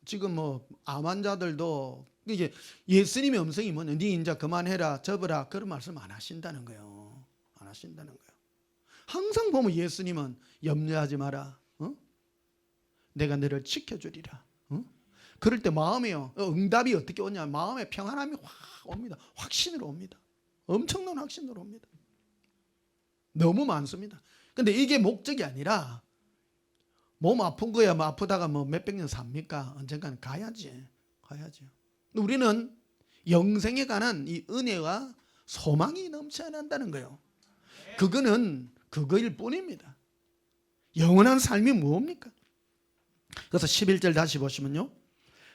지금 뭐 암 환자들도 이게 예수님의 음성이 뭐냐? 네 이제 그만해라, 접어라 그런 말씀 안 하신다는 거예요. 안 하신다는 거예요. 항상 보면 예수님은 염려하지 마라. 내가 너를 지켜주리라. 그럴 때 마음에요 응답이 어떻게 오냐? 마음에 평안함이 확 옵니다. 확신으로 옵니다. 엄청난 확신으로 옵니다. 너무 많습니다. 근데 이게 목적이 아니라 몸 아픈 거야 뭐 아프다가 뭐 몇백 년 삽니까? 언젠가는 가야지. 우리는 영생에 관한 이 은혜와 소망이 넘쳐야 한다는 거예요. 그거는 그거일 뿐입니다. 영원한 삶이 뭡니까? 그래서 11절 다시 보시면요,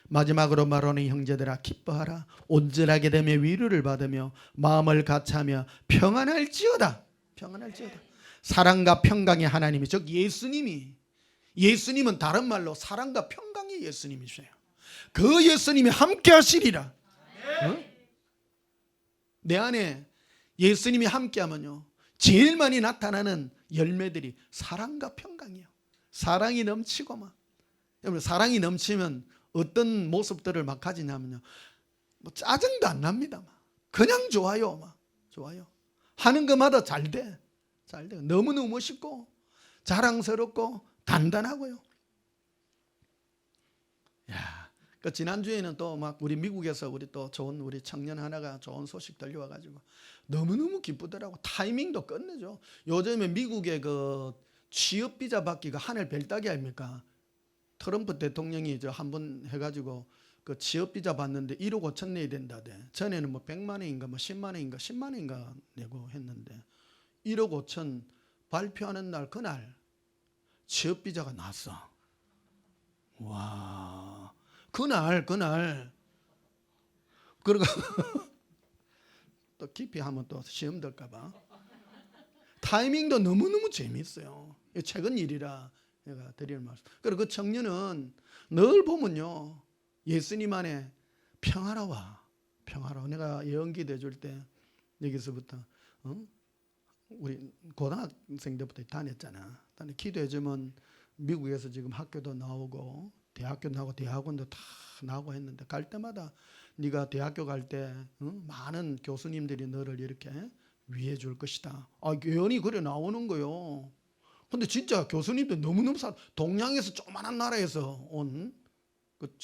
마지막으로 말하는 형제들아 기뻐하라. 온전하게 되며 위로를 받으며 마음을 같이하며 평안할지어다. 평안할지어다. 사랑과 평강의 하나님이, 즉 예수님은 다른 말로 사랑과 평강의 예수님이세요. 그 예수님이 함께 하시리라. 내 안에 예수님이 함께 하면요, 제일 많이 나타나는 열매들이 사랑과 평강이에요. 사랑이 넘치고 막, 여러분 사랑이 넘치면 어떤 모습들을 막 가지냐면요, 뭐 짜증도 안 납니다. 막. 그냥 좋아요. 막 좋아요. 하는 것마다 잘 돼. 너무너무 멋있고 자랑스럽고 단단하고요. 야, 그 지난주에는 또 막 우리 미국에서 우리 또 좋은 우리 청년 하나가 좋은 소식 들려와 가지고 너무너무 기쁘더라고. 타이밍도 끝내죠. 요즘에 미국의 그 취업 비자 받기가 하늘 별따기 아닙니까? 트럼프 대통령이 한 번 해가지고 그 취업 비자 받는데 1억 5천 내야 된다대. 전에는 뭐 100만 원인가 뭐 10만 원인가 내고 했는데 1억 5천 발표하는 날 그날 취업 비자가 났어. 와, 그날 그리고 또 깊이 하면 또 시험 들까봐. 타이밍도 너무너무 재미있어요. 최근 일이라 내가 드리는 말씀. 그리고 그 청년은 늘 보면요, 예수님 안에 평화로워. 내가 예언기 대줄 때 여기서부터 우리 고등학생 때부터 다녔잖아. 기도해주면 미국에서 지금 학교도 나오고 대학교도 나오고 대학원도 다 나오고 했는데, 갈 때마다 네가 대학교 갈 때 많은 교수님들이 너를 이렇게 위해 줄 것이다. 예언이 그래 나오는 거요. 근데 진짜 교수님들 너무너무 동양에서 조그만한 나라에서 온 그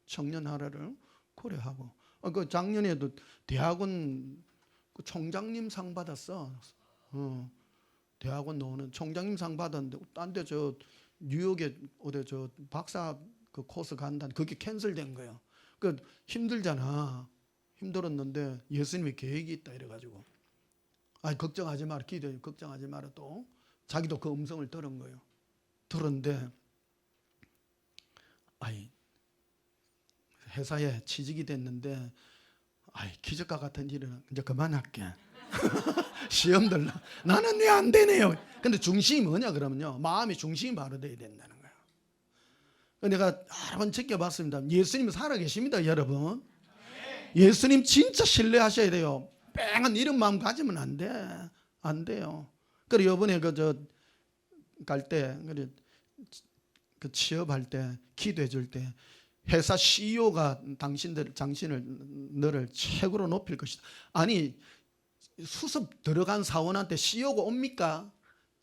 청년 하나를 그래 하고, 그 작년에도 대학원 그 총장님 상 받았어. 대학원 나오는 총장님 상 받았는데, 딴 데 저 뉴욕에 어디 저 박사 그 코스 간다, 그게 캔슬된 거예요. 그 힘들잖아. 힘들었는데 예수님이 계획이 있다 이래가지고, 걱정하지 마라, 기도해, 걱정하지 마라. 또 자기도 그 음성을 들은 거예요. 들었는데 회사에 취직이 됐는데, 기적과 같은 일은 이제 그만할게. 시험들 나는 왜 안 되네요. 근데 중심이 뭐냐 그러면요, 마음의 중심이 바로 돼야 된다는 거예요. 내가 여러 번 지켜봤습니다. 예수님 살아계십니다, 여러분. 예수님 진짜 신뢰하셔야 돼요. 뺑한 이런 마음 가지면 안 돼요. 그래 이번에 갈 때, 그 취업할 때 기도해 줄 때 회사 CEO가 당신을 너를 최고로 높일 것이다. 아니, 수습 들어간 사원한테 CEO가 옵니까?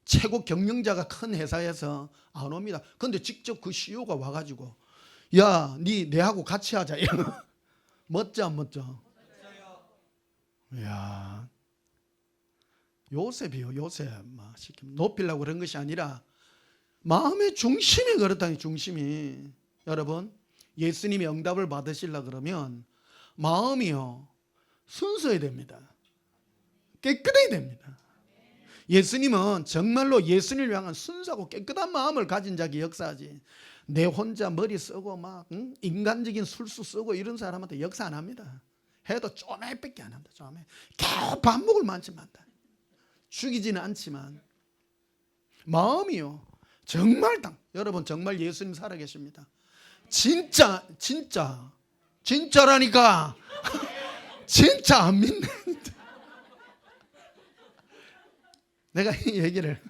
최고 경영자가 큰 회사에서 안 옵니다. 그런데 직접 그 CEO가 와가지고, 야, 내하고 같이 하자. 멋져 안 멋져? 야, 요셉이요. 요셉 막 높이려고 그런 것이 아니라 마음의 중심이 그렇다니. 중심이, 여러분, 예수님의 응답을 받으시려 그러면 마음이요 순수해야 됩니다. 깨끗해야 됩니다. 예수님은 정말로 예수님을 향한 순수하고 깨끗한 마음을 가진 자기 역사하지, 내 혼자 머리 쓰고 막 인간적인 술수 쓰고 이런 사람한테 역사 안 합니다. 해도 쪼매밖에 안 합니다. 쪼매. 겨우 반복을 많지만 한다. 죽이지는 않지만 마음이요 정말 여러분, 정말 예수님 살아계십니다. 진짜라니까. 진짜 안 믿네. 내가 이 얘기를,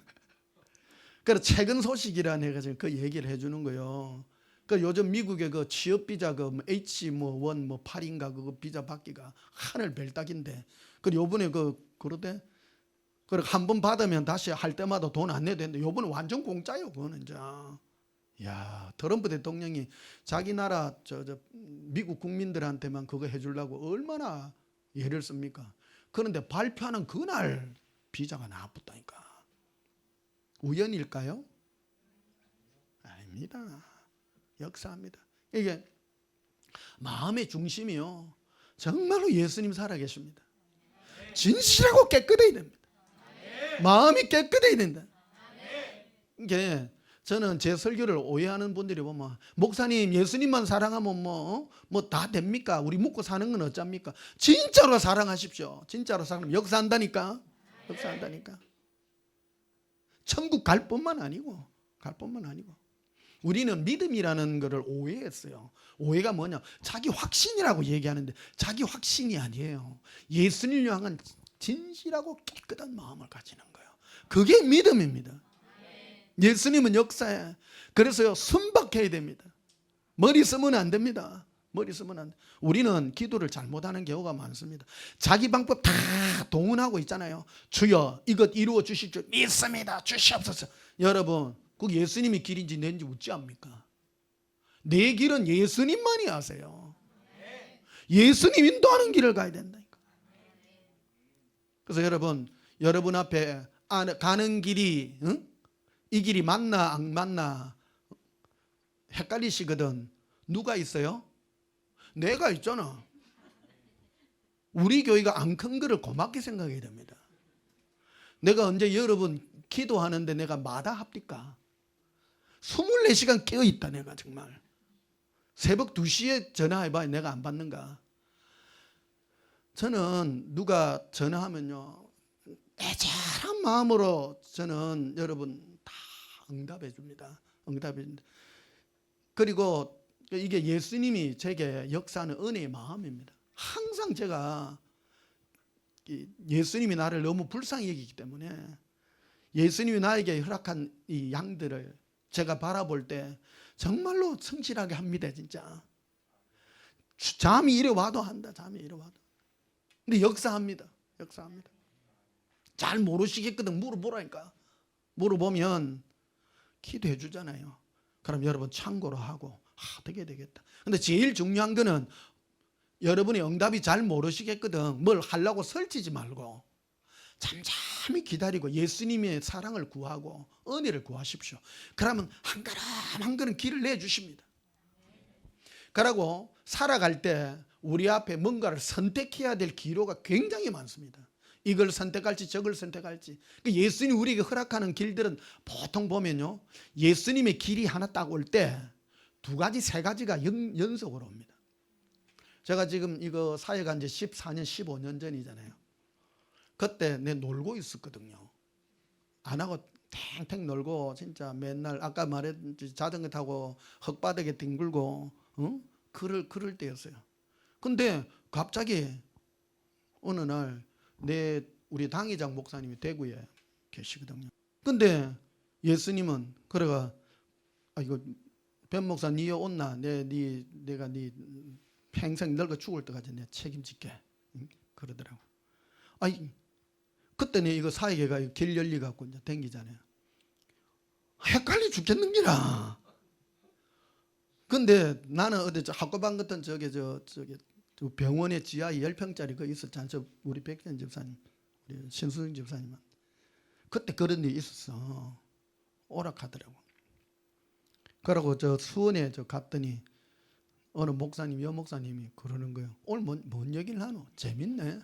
그래 최근 소식이라 내가 지금 그 얘기를 해주는 거예요. 그 요즘 미국의 그 취업 비자 그 H1 8인가 그거 비자 받기가 하늘 별따기인데, 그리고 요번에 그러대. 그리고 한 번 받으면 다시 할 때마다 돈 안 내야 되는데, 요번에 완전 공짜요. 그거는 이제. 야, 트럼프 대통령이 자기 나라 미국 국민들한테만 그거 해주려고 얼마나 예를 씁니까? 그런데 발표하는 그날 비자가 나왔다니까. 우연일까요? 아닙니다. 역사합니다. 이게 마음의 중심이요 정말로 예수님 살아계십니다. 진실하고 깨끗해야 됩니다. 마음이 깨끗해야 된다. 이게 저는 제 설교를 오해하는 분들이 보면 목사님 예수님만 사랑하면 뭐 다 됩니까? 우리 묵고 사는 건 어쩝니까? 진짜로 사랑하십시오. 진짜로 사랑하면 역사한다니까. 역사한다니까. 천국 갈 뿐만 아니고 우리는 믿음이라는 것을 오해했어요. 오해가 뭐냐? 자기 확신이라고 얘기하는데 자기 확신이 아니에요. 예수님을 향한 진실하고 깨끗한 마음을 가지는 거예요. 그게 믿음입니다. 예수님은 역사에. 그래서요, 순박해야 됩니다. 머리 쓰면 안 됩니다. 머리 쓰면 안 돼. 우리는 기도를 잘못하는 경우가 많습니다. 자기 방법 다 동원하고 있잖아요. 주여 이것 이루어 주실 줄 믿습니다. 주시옵소서. 여러분, 그 예수님이 길인지 낸지 웃지 않습니까? 내 길은 예수님만이 아세요. 예수님 인도하는 길을 가야 된다니까. 그래서 여러분 앞에 가는 길이 이 길이 맞나 안 맞나 헷갈리시거든. 누가 있어요? 내가 있잖아. 우리 교회가 안 큰 거를 고맙게 생각해야 됩니다. 내가 언제 여러분 기도하는데 내가 마다합니까? 24시간 깨어있다. 내가 정말 새벽 2시에 전화해봐. 내가 안 받는가? 저는 누가 전화하면요, 애절한 마음으로 저는 여러분 다 응답해 줍니다. 그리고 이게 예수님이 제게 역사하는 은혜의 마음입니다. 항상 제가 예수님이 나를 너무 불쌍히 여기기 때문에 예수님이 나에게 허락한 이 양들을 제가 바라볼 때 정말로 성실하게 합니다. 진짜 잠이 이래 와도 한다. 근데 역사합니다. 잘 모르시겠거든. 물어보라니까. 물어보면 기도해 주잖아요. 그럼 여러분 참고로 하고 어떻게 되겠다. 근데 제일 중요한 거는 여러분이 응답이 잘 모르시겠거든. 뭘 하려고 설치지 말고 잠잠히 기다리고 예수님의 사랑을 구하고 은혜를 구하십시오. 그러면 한 걸음 한 걸음 길을 내주십니다. 그러고 살아갈 때 우리 앞에 뭔가를 선택해야 될 기로가 굉장히 많습니다. 이걸 선택할지 저걸 선택할지. 예수님이 우리에게 허락하는 길들은 보통 보면요, 예수님의 길이 하나 딱 올 때 두 가지 세 가지가 연속으로 옵니다. 제가 지금 이거 사회 간 지 14년 15년 전이잖아요. 그때 내 놀고 있었거든요. 안 하고 탱탱 놀고 진짜 맨날 아까 말했듯이 자전거 타고 흙바닥에 뒹굴고 그럴 때였어요. 근데 갑자기 어느 날 우리 당회장 목사님이 대구에 계시거든요. 근데 예수님은 그래가 이거 변 목사 니여 온나 내가 네 평생 늙어 죽을 때까지 내가 책임질게 그러더라고. 그때 내 이거 사회계가 길 열리 갖고 이제 댕기잖아요. 헷갈려 죽겠는기라. 근데 나는 어디 학교방 같은 저기 병원의 지하에 10평짜리 거 있었잖아. 우리 백현 집사님, 우리 신수정 집사님은 그때 그런 일이 있었어. 오락하더라고. 그러고 저 수원에 갔더니 어느 목사님, 여목사님이 그러는 거예요. 오늘 뭔 얘기를 하노? 재밌네.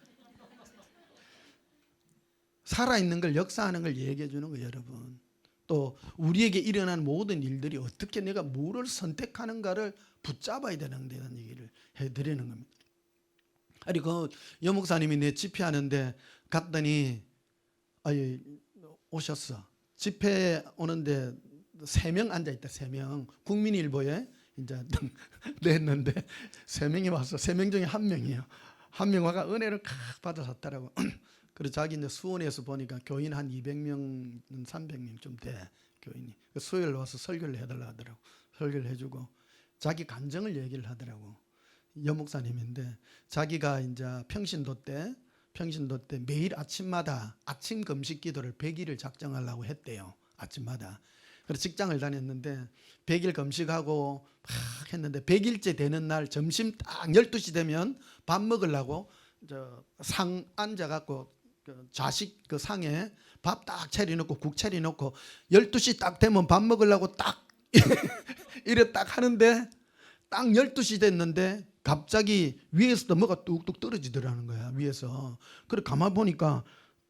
살아있는 걸, 역사하는 걸 얘기해 주는 거예요, 여러분. 또 우리에게 일어난 모든 일들이 어떻게 내가 뭐를 선택하는가를 붙잡아야 되는 얘기를 해드리는 겁니다. 아니 그 여목사님이 내 집회하는데 갔더니 오셨어. 집회 오는데 3명 앉아있다. 3명 국민일보에 이제 냈는데 3명이 왔어. 3명 중에 1명이에요. 1명 와가 은혜를 칵 받아섰더라고. 그래서 자기 이제 수원에서 보니까 교인 한 200명, 300명 돼 교인이. 수요일 와서 설교를 해달라 하더라고. 설교를 해주고 자기 감정을 얘기를 하더라고. 여목사님인데 자기가 이제 평신도 때 매일 아침마다 아침 금식 기도를 100일을 작정하려고 했대요. 아침마다. 그래서 직장을 다녔는데 100일 금식하고 막 했는데 100일째 되는 날 점심 딱 12시 되면 밥 먹으려고 상 앉아갖고 좌식 그 상에 밥 딱 차려놓고 국 차려놓고 12시 딱 되면 밥 먹으려고 딱 이래 딱 하는데 딱 12시 됐는데 갑자기 위에서도 뭐가 뚝뚝 떨어지더라는 거야. 위에서. 그래 가만 보니까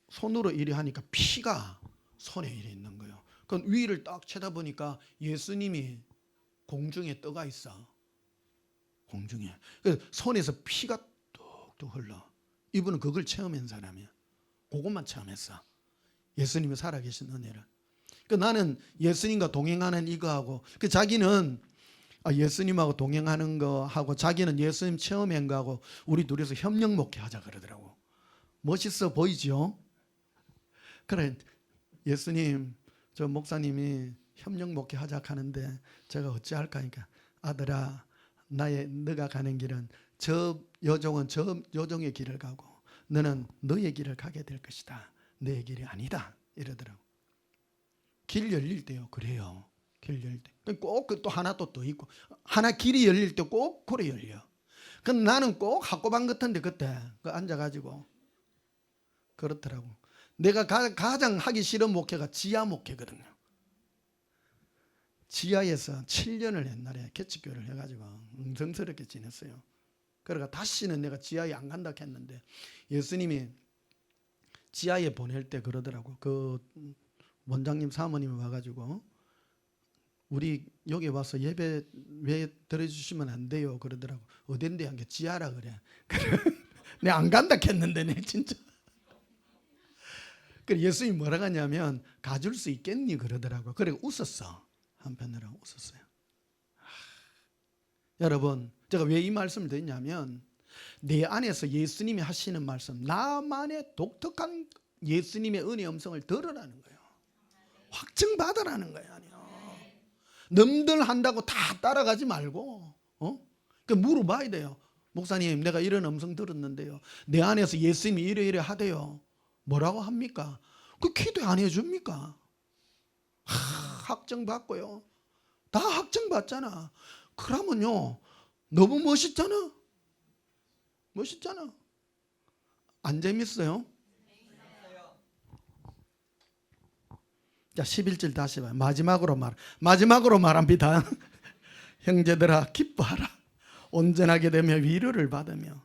손으로 이래 하니까 피가 손에 이래 있는 거예요. 그 위를 딱 쳐다보니까 예수님이 공중에 떠가 있어. 공중에. 그래서 손에서 피가 뚝뚝 흘러. 이분은 그걸 체험한 사람이야. 그것만 체험했어. 예수님이 살아계신 은혜를. 그 나는 예수님과 동행하는 이거하고 그 자기는 예수님하고 동행하는 거하고 자기는 예수님 체험한 거하고 우리 둘이서 협력 목회하자 그러더라고. 멋있어 보이죠? 그래 예수님 저 목사님이 협력 목회하자 하는데 제가 어찌할까 하니까 아들아 너가 가는 길은 저 여종은 저 여종의 길을 가고 너는 너의 길을 가게 될 것이다. 내 길이 아니다 이러더라고. 길 열릴 때요. 그래요. 길 열릴 때. 꼭 또 하나 또 있고 하나 길이 열릴 때 꼭 그래 열려. 근데 나는 꼭 학고방 같은데 그때 앉아가지고 그렇더라고. 내가 가장 하기 싫은 목회가 지하 목회거든요. 지하에서 7년을 옛날에 개척교회를 해가지고 엉성스럽게 지냈어요. 그러니까 다시는 내가 지하에 안 간다 했는데 예수님이 지하에 보낼 때 그러더라고. 그 원장님 사모님이 와가지고 우리 여기 와서 예배 왜 드려주시면 안 돼요 그러더라고. 어딘데 한 게 지하라 그래. 내가 안 간다 했는데 내 진짜. 그래 예수님이 뭐라고 하냐면 가줄 수 있겠니 그러더라고. 그래 웃었어. 한편으로 웃었어요. 여러분 제가 왜 이 말씀을 드리냐면 내 안에서 예수님이 하시는 말씀 나만의 독특한 예수님의 은혜 음성을 들으라는 거예요. 확증받으라는 거예요. 아니요. 남들 한다고 다 따라가지 말고 물어봐야 돼요. 목사님 내가 이런 음성 들었는데요. 내 안에서 예수님이 이래 하대요. 뭐라고 합니까? 그 기도 안 해줍니까? 확증받고요. 다 확증받잖아. 그러면요 너무 멋있잖아. 멋있잖아. 안 재밌어요? 자 11절 다시 봐요. 마지막으로 말합니다. 형제들아 기뻐하라. 온전하게 되며 위로를 받으며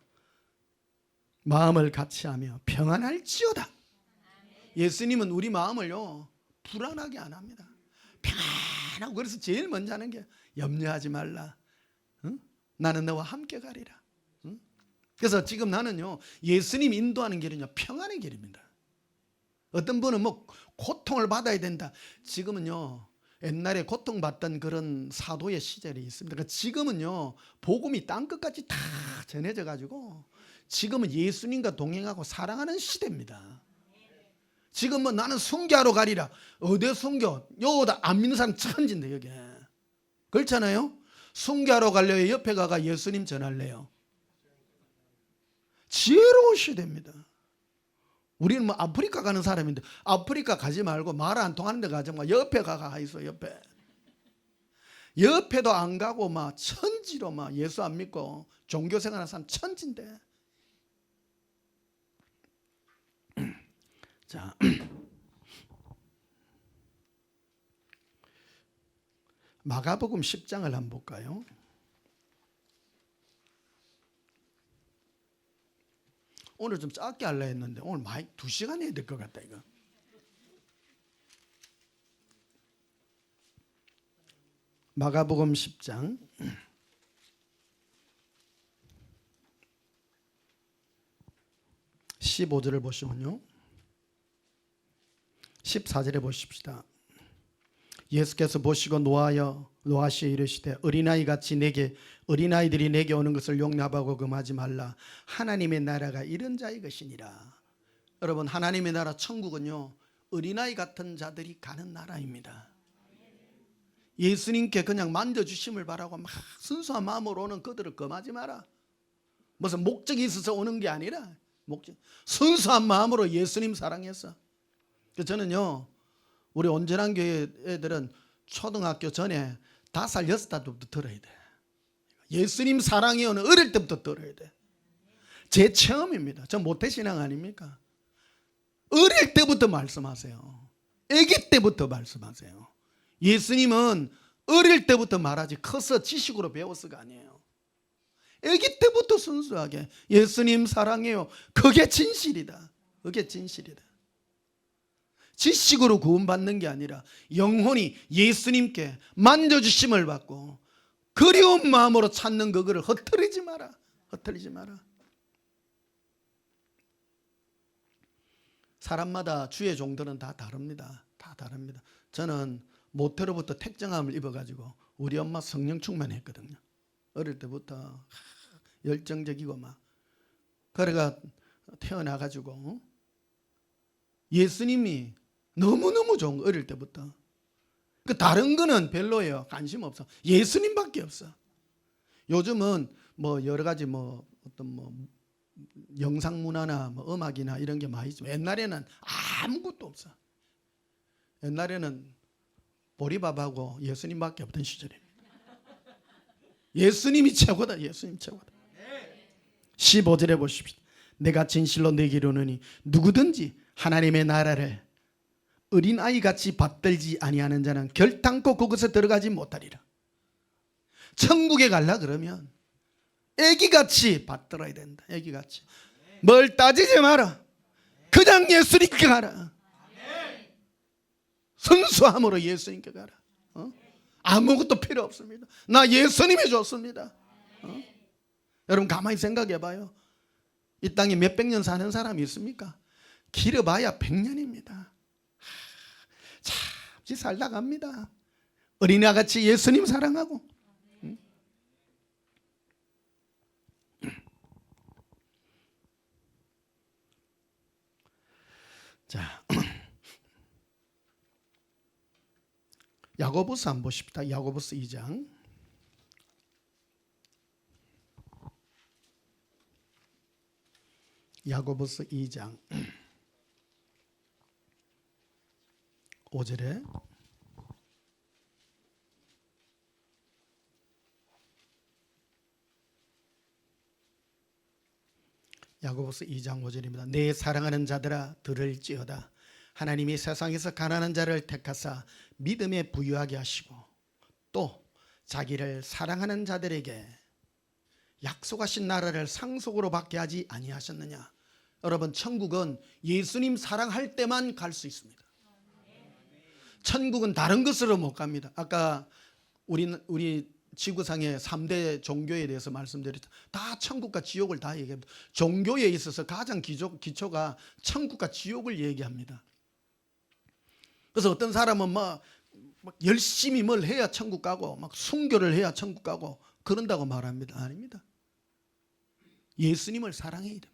마음을 같이하며 평안할지어다. 예수님은 우리 마음을요 불안하게 안 합니다. 평안하고 그래서 제일 먼저 하는 게 염려하지 말라. 응? 나는 너와 함께 가리라. 응? 그래서 지금 나는요 예수님 인도하는 길은요 평안의 길입니다. 어떤 분은 뭐 고통을 받아야 된다. 지금은요 옛날에 고통받던 그런 사도의 시절이 있습니다. 그러니까 지금은요 복음이 땅끝까지 다 전해져 가지고 지금은 예수님과 동행하고 사랑하는 시대입니다. 지금 뭐 나는 순교하러 가리라. 어디 순교? 여기다 안 믿는 사람 천진데 여기. 그렇잖아요. 순교하러 가려요. 옆에 가가 예수님 전할래요. 지혜로운 시대입니다. 우리는 뭐 아프리카 가는 사람인데 아프리카 가지 말고 말 안 통하는 데 가지 마. 옆에 가가 있어. 옆에도 안 가고 막 천지로 막 예수 안 믿고 종교생활하는 사람 천진데. 자, 마가복음 10장을 한번 볼까요? 오늘 좀 짧게 하려 했는데 오늘 많이 2시간 해야 될 것 같다 이거. 마가복음 10장 15절을 보시면요 14절에 보십시다. 예수께서 보시고 노하시어 이르시되 어린아이들이 내게 오는 것을 용납하고 금하지 말라. 하나님의 나라가 이런 자의 것이니라. 여러분 하나님의 나라 천국은요 어린아이 같은 자들이 가는 나라입니다. 예수님께 그냥 만져주심을 바라고 막 순수한 마음으로 오는 그들을 금하지 마라. 무슨 목적이 있어서 오는 게 아니라 순수한 마음으로 예수님 사랑해서. 저는요 우리 온전한 교회 애들은 초등학교 전에 5살 6살 때부터 들어야 돼. 예수님 사랑이 오는 어릴 때부터 들어야 돼. 제 체험입니다. 저 모태신앙 아닙니까? 어릴 때부터 말씀하세요. 아기 때부터 말씀하세요. 예수님은 어릴 때부터 말하지 커서 지식으로 배웠어가 아니에요. 아기 때부터 순수하게 예수님 사랑해요. 그게 진실이다. 그게 진실이다. 지식으로 구원받는 게 아니라 영혼이 예수님께 만져주심을 받고 그리운 마음으로 찾는 그거를 흩어리지 마라. 흩어리지 마라. 사람마다 주의 종들은 다 다릅니다. 다 다릅니다. 저는 모태로부터 택정함을 입어가지고 우리 엄마 성령 충만했거든요. 어릴 때부터 열정적이고 막 그래가 태어나가지고 예수님이 너무너무 좋은 거 어릴 때부터. 그 다른 거는 별로예요. 관심 없어. 예수님밖에 없어. 요즘은 뭐 여러 가지 뭐 어떤 뭐 영상 문화나 뭐 음악이나 이런 게 많이 있지만 옛날에는 아무것도 없어. 옛날에는 보리밥하고 예수님밖에 없던 시절입니다. 예수님이 최고다. 예수님 최고다. 15절에 보십시오. 내가 진실로 내게 이르노니 누구든지 하나님의 나라를 어린아이같이 받들지 아니하는 자는 결단코 그곳에 들어가지 못하리라. 천국에 가려 그러면 애기같이 받들어야 된다. 애기같이. 뭘 따지지 마라. 그냥 예수님께 가라. 순수함으로 예수님께 가라. 아무것도 필요 없습니다. 나 예수님이 좋습니다. 여러분 가만히 생각해 봐요. 이 땅에 몇백 년 사는 사람이 있습니까? 길어봐야 100년입니다. 참 살다 갑니다. 어린아이같이 예수님 사랑하고. 자, 야고보서 한번 보십시다. 야고보서 2장. 야고보서 2장 5절에 야고보서 2장 5절입니다. 내 사랑하는 자들아 들을지어다. 하나님이 세상에서 가난한 자를 택하사 믿음에 부유하게 하시고 또 자기를 사랑하는 자들에게 약속하신 나라를 상속으로 받게 하지 아니하셨느냐. 여러분 천국은 예수님 사랑할 때만 갈 수 있습니다. 천국은 다른 것으로 못 갑니다. 아까 우리 지구상의 3대 종교에 대해서 말씀드렸죠. 다 천국과 지옥을 다 얘기합니다. 종교에 있어서 가장 기초가 천국과 지옥을 얘기합니다. 그래서 어떤 사람은 막 열심히 뭘 해야 천국 가고 막 순교를 해야 천국 가고 그런다고 말합니다. 아닙니다. 예수님을 사랑해야 됩니다.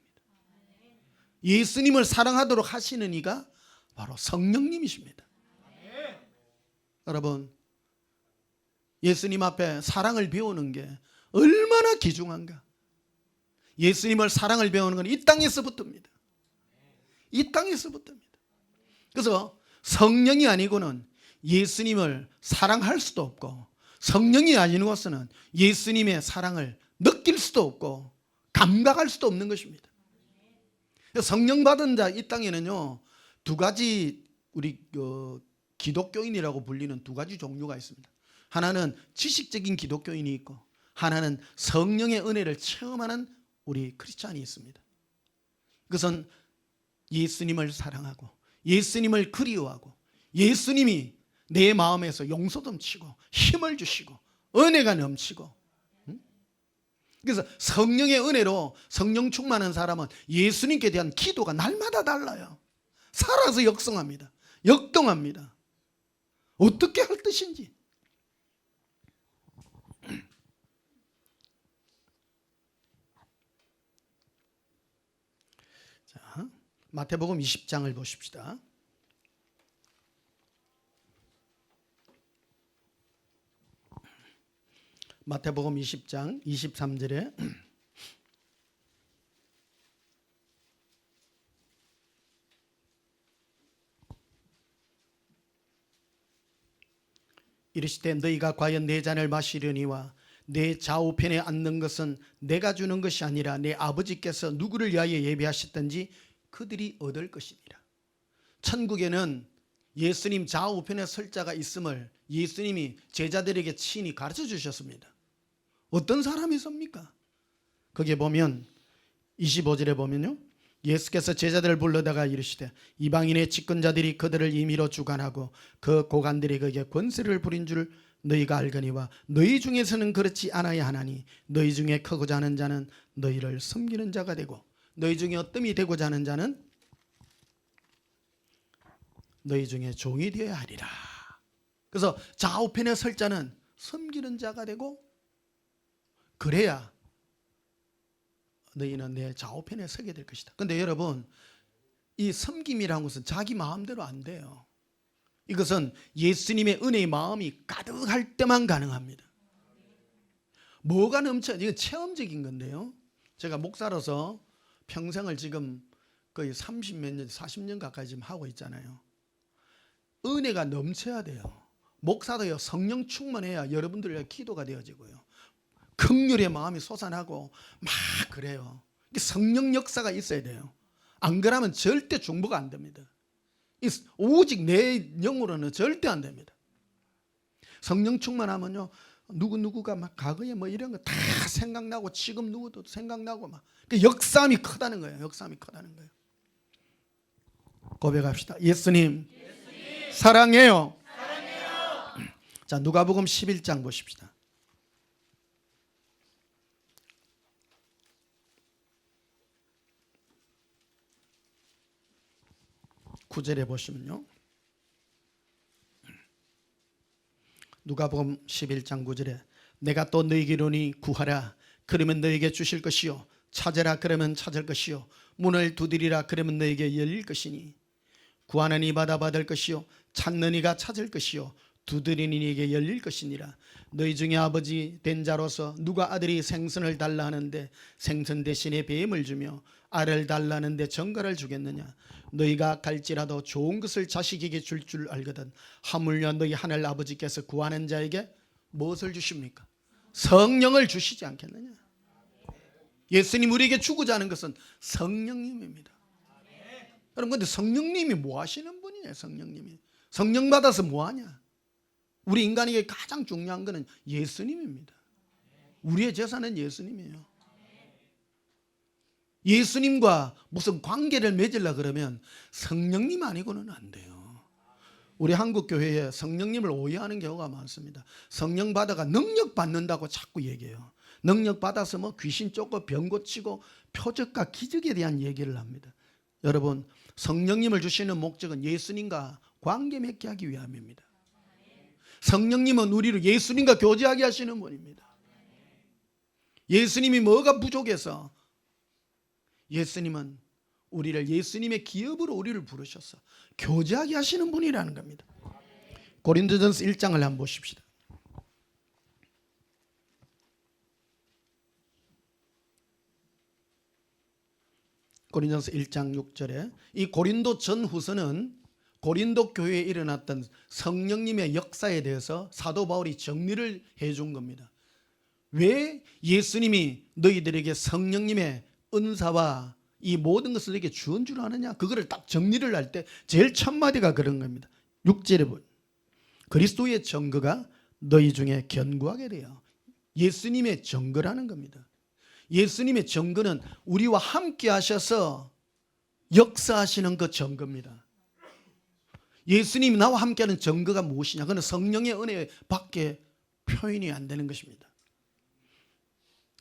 예수님을 사랑하도록 하시는 이가 바로 성령님이십니다. 여러분 예수님 앞에 사랑을 배우는 게 얼마나 귀중한가. 예수님을 사랑을 배우는 건 이 땅에서부터입니다. 이 땅에서부터입니다. 그래서 성령이 아니고는 예수님을 사랑할 수도 없고 성령이 아닌 것은 예수님의 사랑을 느낄 수도 없고 감각할 수도 없는 것입니다. 성령 받은 자 이 땅에는요 두 가지 우리 기독교인이라고 불리는 두 가지 종류가 있습니다. 하나는 지식적인 기독교인이 있고 하나는 성령의 은혜를 체험하는 우리 크리스찬이 있습니다. 그것은 예수님을 사랑하고 예수님을 그리워하고 예수님이 내 마음에서 용서 넘치고 힘을 주시고 은혜가 넘치고 그래서 성령의 은혜로 성령 충만한 사람은 예수님께 대한 기도가 날마다 달라요. 살아서 역성합니다. 역동합니다. 어떻게 할 뜻인지. 자, 마태복음 20장을 보십시다. 마태복음 20장 23절에 이르시되 너희가 과연 내 잔을 마시려니와 내 좌우편에 앉는 것은 내가 주는 것이 아니라 내 아버지께서 누구를 위하여 예비하셨든지 그들이 얻을 것이니라. 천국에는 예수님 좌우편에 설 자가 있음을 예수님이 제자들에게 친히 가르쳐 주셨습니다. 어떤 사람이 섭니까? 거기에 보면 25절에 보면요, 예수께서 제자들을 불러다가 이르시되 이방인의 집권자들이 그들을 임의로 주관하고 그 고관들이 그에게 권세를 부린 줄 너희가 알거니와 너희 중에서는 그렇지 않아야 하나니 너희 중에 크고자 하는 자는 너희를 섬기는 자가 되고 너희 중에 어뜸이 되고자 하는 자는 너희 중에 종이 되어야 하리라. 그래서 좌우편에 설 자는 섬기는 자가 되고 그래야 너희는 내 좌우편에 서게 될 것이다. 그런데 여러분, 이 섬김이라는 것은 자기 마음대로 안 돼요. 이것은 예수님의 은혜의 마음이 가득할 때만 가능합니다. 뭐가 넘쳐? 이건 체험적인 건데요, 제가 목사로서 평생을 지금 거의 30몇 년, 40년 가까이 지금 하고 있잖아요. 은혜가 넘쳐야 돼요. 목사도요, 성령 충만해야 여러분들의 기도가 되어지고요, 긍휼의 마음이 솟아나고 막 그래요. 성령 역사가 있어야 돼요. 안 그러면 절대 중보가 안 됩니다. 오직 내 영으로는 절대 안 됩니다. 성령 충만하면요, 누구가 막 과거에 뭐 이런 거 다 생각나고 지금 누구도 생각나고 막 역사함이 크다는 거예요. 역사함이 크다는 거예요. 고백합시다. 예수님, 사랑해요. 자, 누가복음 11장 보십시다. 9절에 보시면요, 누가복음 11장 9절에 내가 또 너희에게 이르노니 구하라 그러면 너희에게 주실 것이요 찾으라 그러면 찾을 것이요 문을 두드리라 그러면 너희에게 열릴 것이니 구하는 이 받을 것이요 찾는 이가 찾을 것이요 두드리는 이에게 열릴 것이니라. 너희 중에 아버지 된 자로서 누가 아들이 생선을 달라 하는데 생선 대신에 뱀을 주며 알을 달라 하는데 정갈을 주겠느냐. 너희가 갈지라도 좋은 것을 자식에게 줄 알거든 하물며 너희 하늘 아버지께서 구하는 자에게 무엇을 주십니까? 성령을 주시지 않겠느냐. 예수님 우리에게 주고자 하는 것은 성령님입니다. 여러분, 근데 성령님이 뭐 하시는 분이에요? 성령 받아서 뭐 하냐? 우리 인간에게 가장 중요한 것은 예수님입니다. 우리의 재산은 예수님이에요. 예수님과 무슨 관계를 맺으려 그러면 성령님 아니고는 안 돼요. 우리 한국 교회에 성령님을 오해하는 경우가 많습니다. 성령 받아가 능력 받는다고 자꾸 얘기해요. 능력 받아서 뭐 귀신 쫓고 병 고치고 표적과 기적에 대한 얘기를 합니다. 여러분, 성령님을 주시는 목적은 예수님과 관계 맺게 하기 위함입니다. 성령님은 우리를 예수님과 교제하게 하시는 분입니다. 예수님이 뭐가 부족해서? 예수님은 우리를 예수님의 기업으로 우리를 부르셔서 교제하게 하시는 분이라는 겁니다. 고린도전서 1장을 한번 보십시다. 고린도전서 1장 6절에 이 고린도 전후서는 고린도 교회에 일어났던 성령님의 역사에 대해서 사도 바울이 정리를 해준 겁니다. 왜 예수님이 너희들에게 성령님의 은사와 이 모든 것을 너에게 주은 줄 아느냐? 그거를 딱 정리를 할 때 제일 첫 마디가 그런 겁니다. 6절에 보면 그리스도의 증거가 너희 중에 견고하게 돼요. 예수님의 증거라는 겁니다. 예수님의 증거는 우리와 함께 하셔서 역사하시는 그 증거입니다. 예수님이 나와 함께하는 증거가 무엇이냐? 그건 성령의 은혜밖에 표현이 안 되는 것입니다.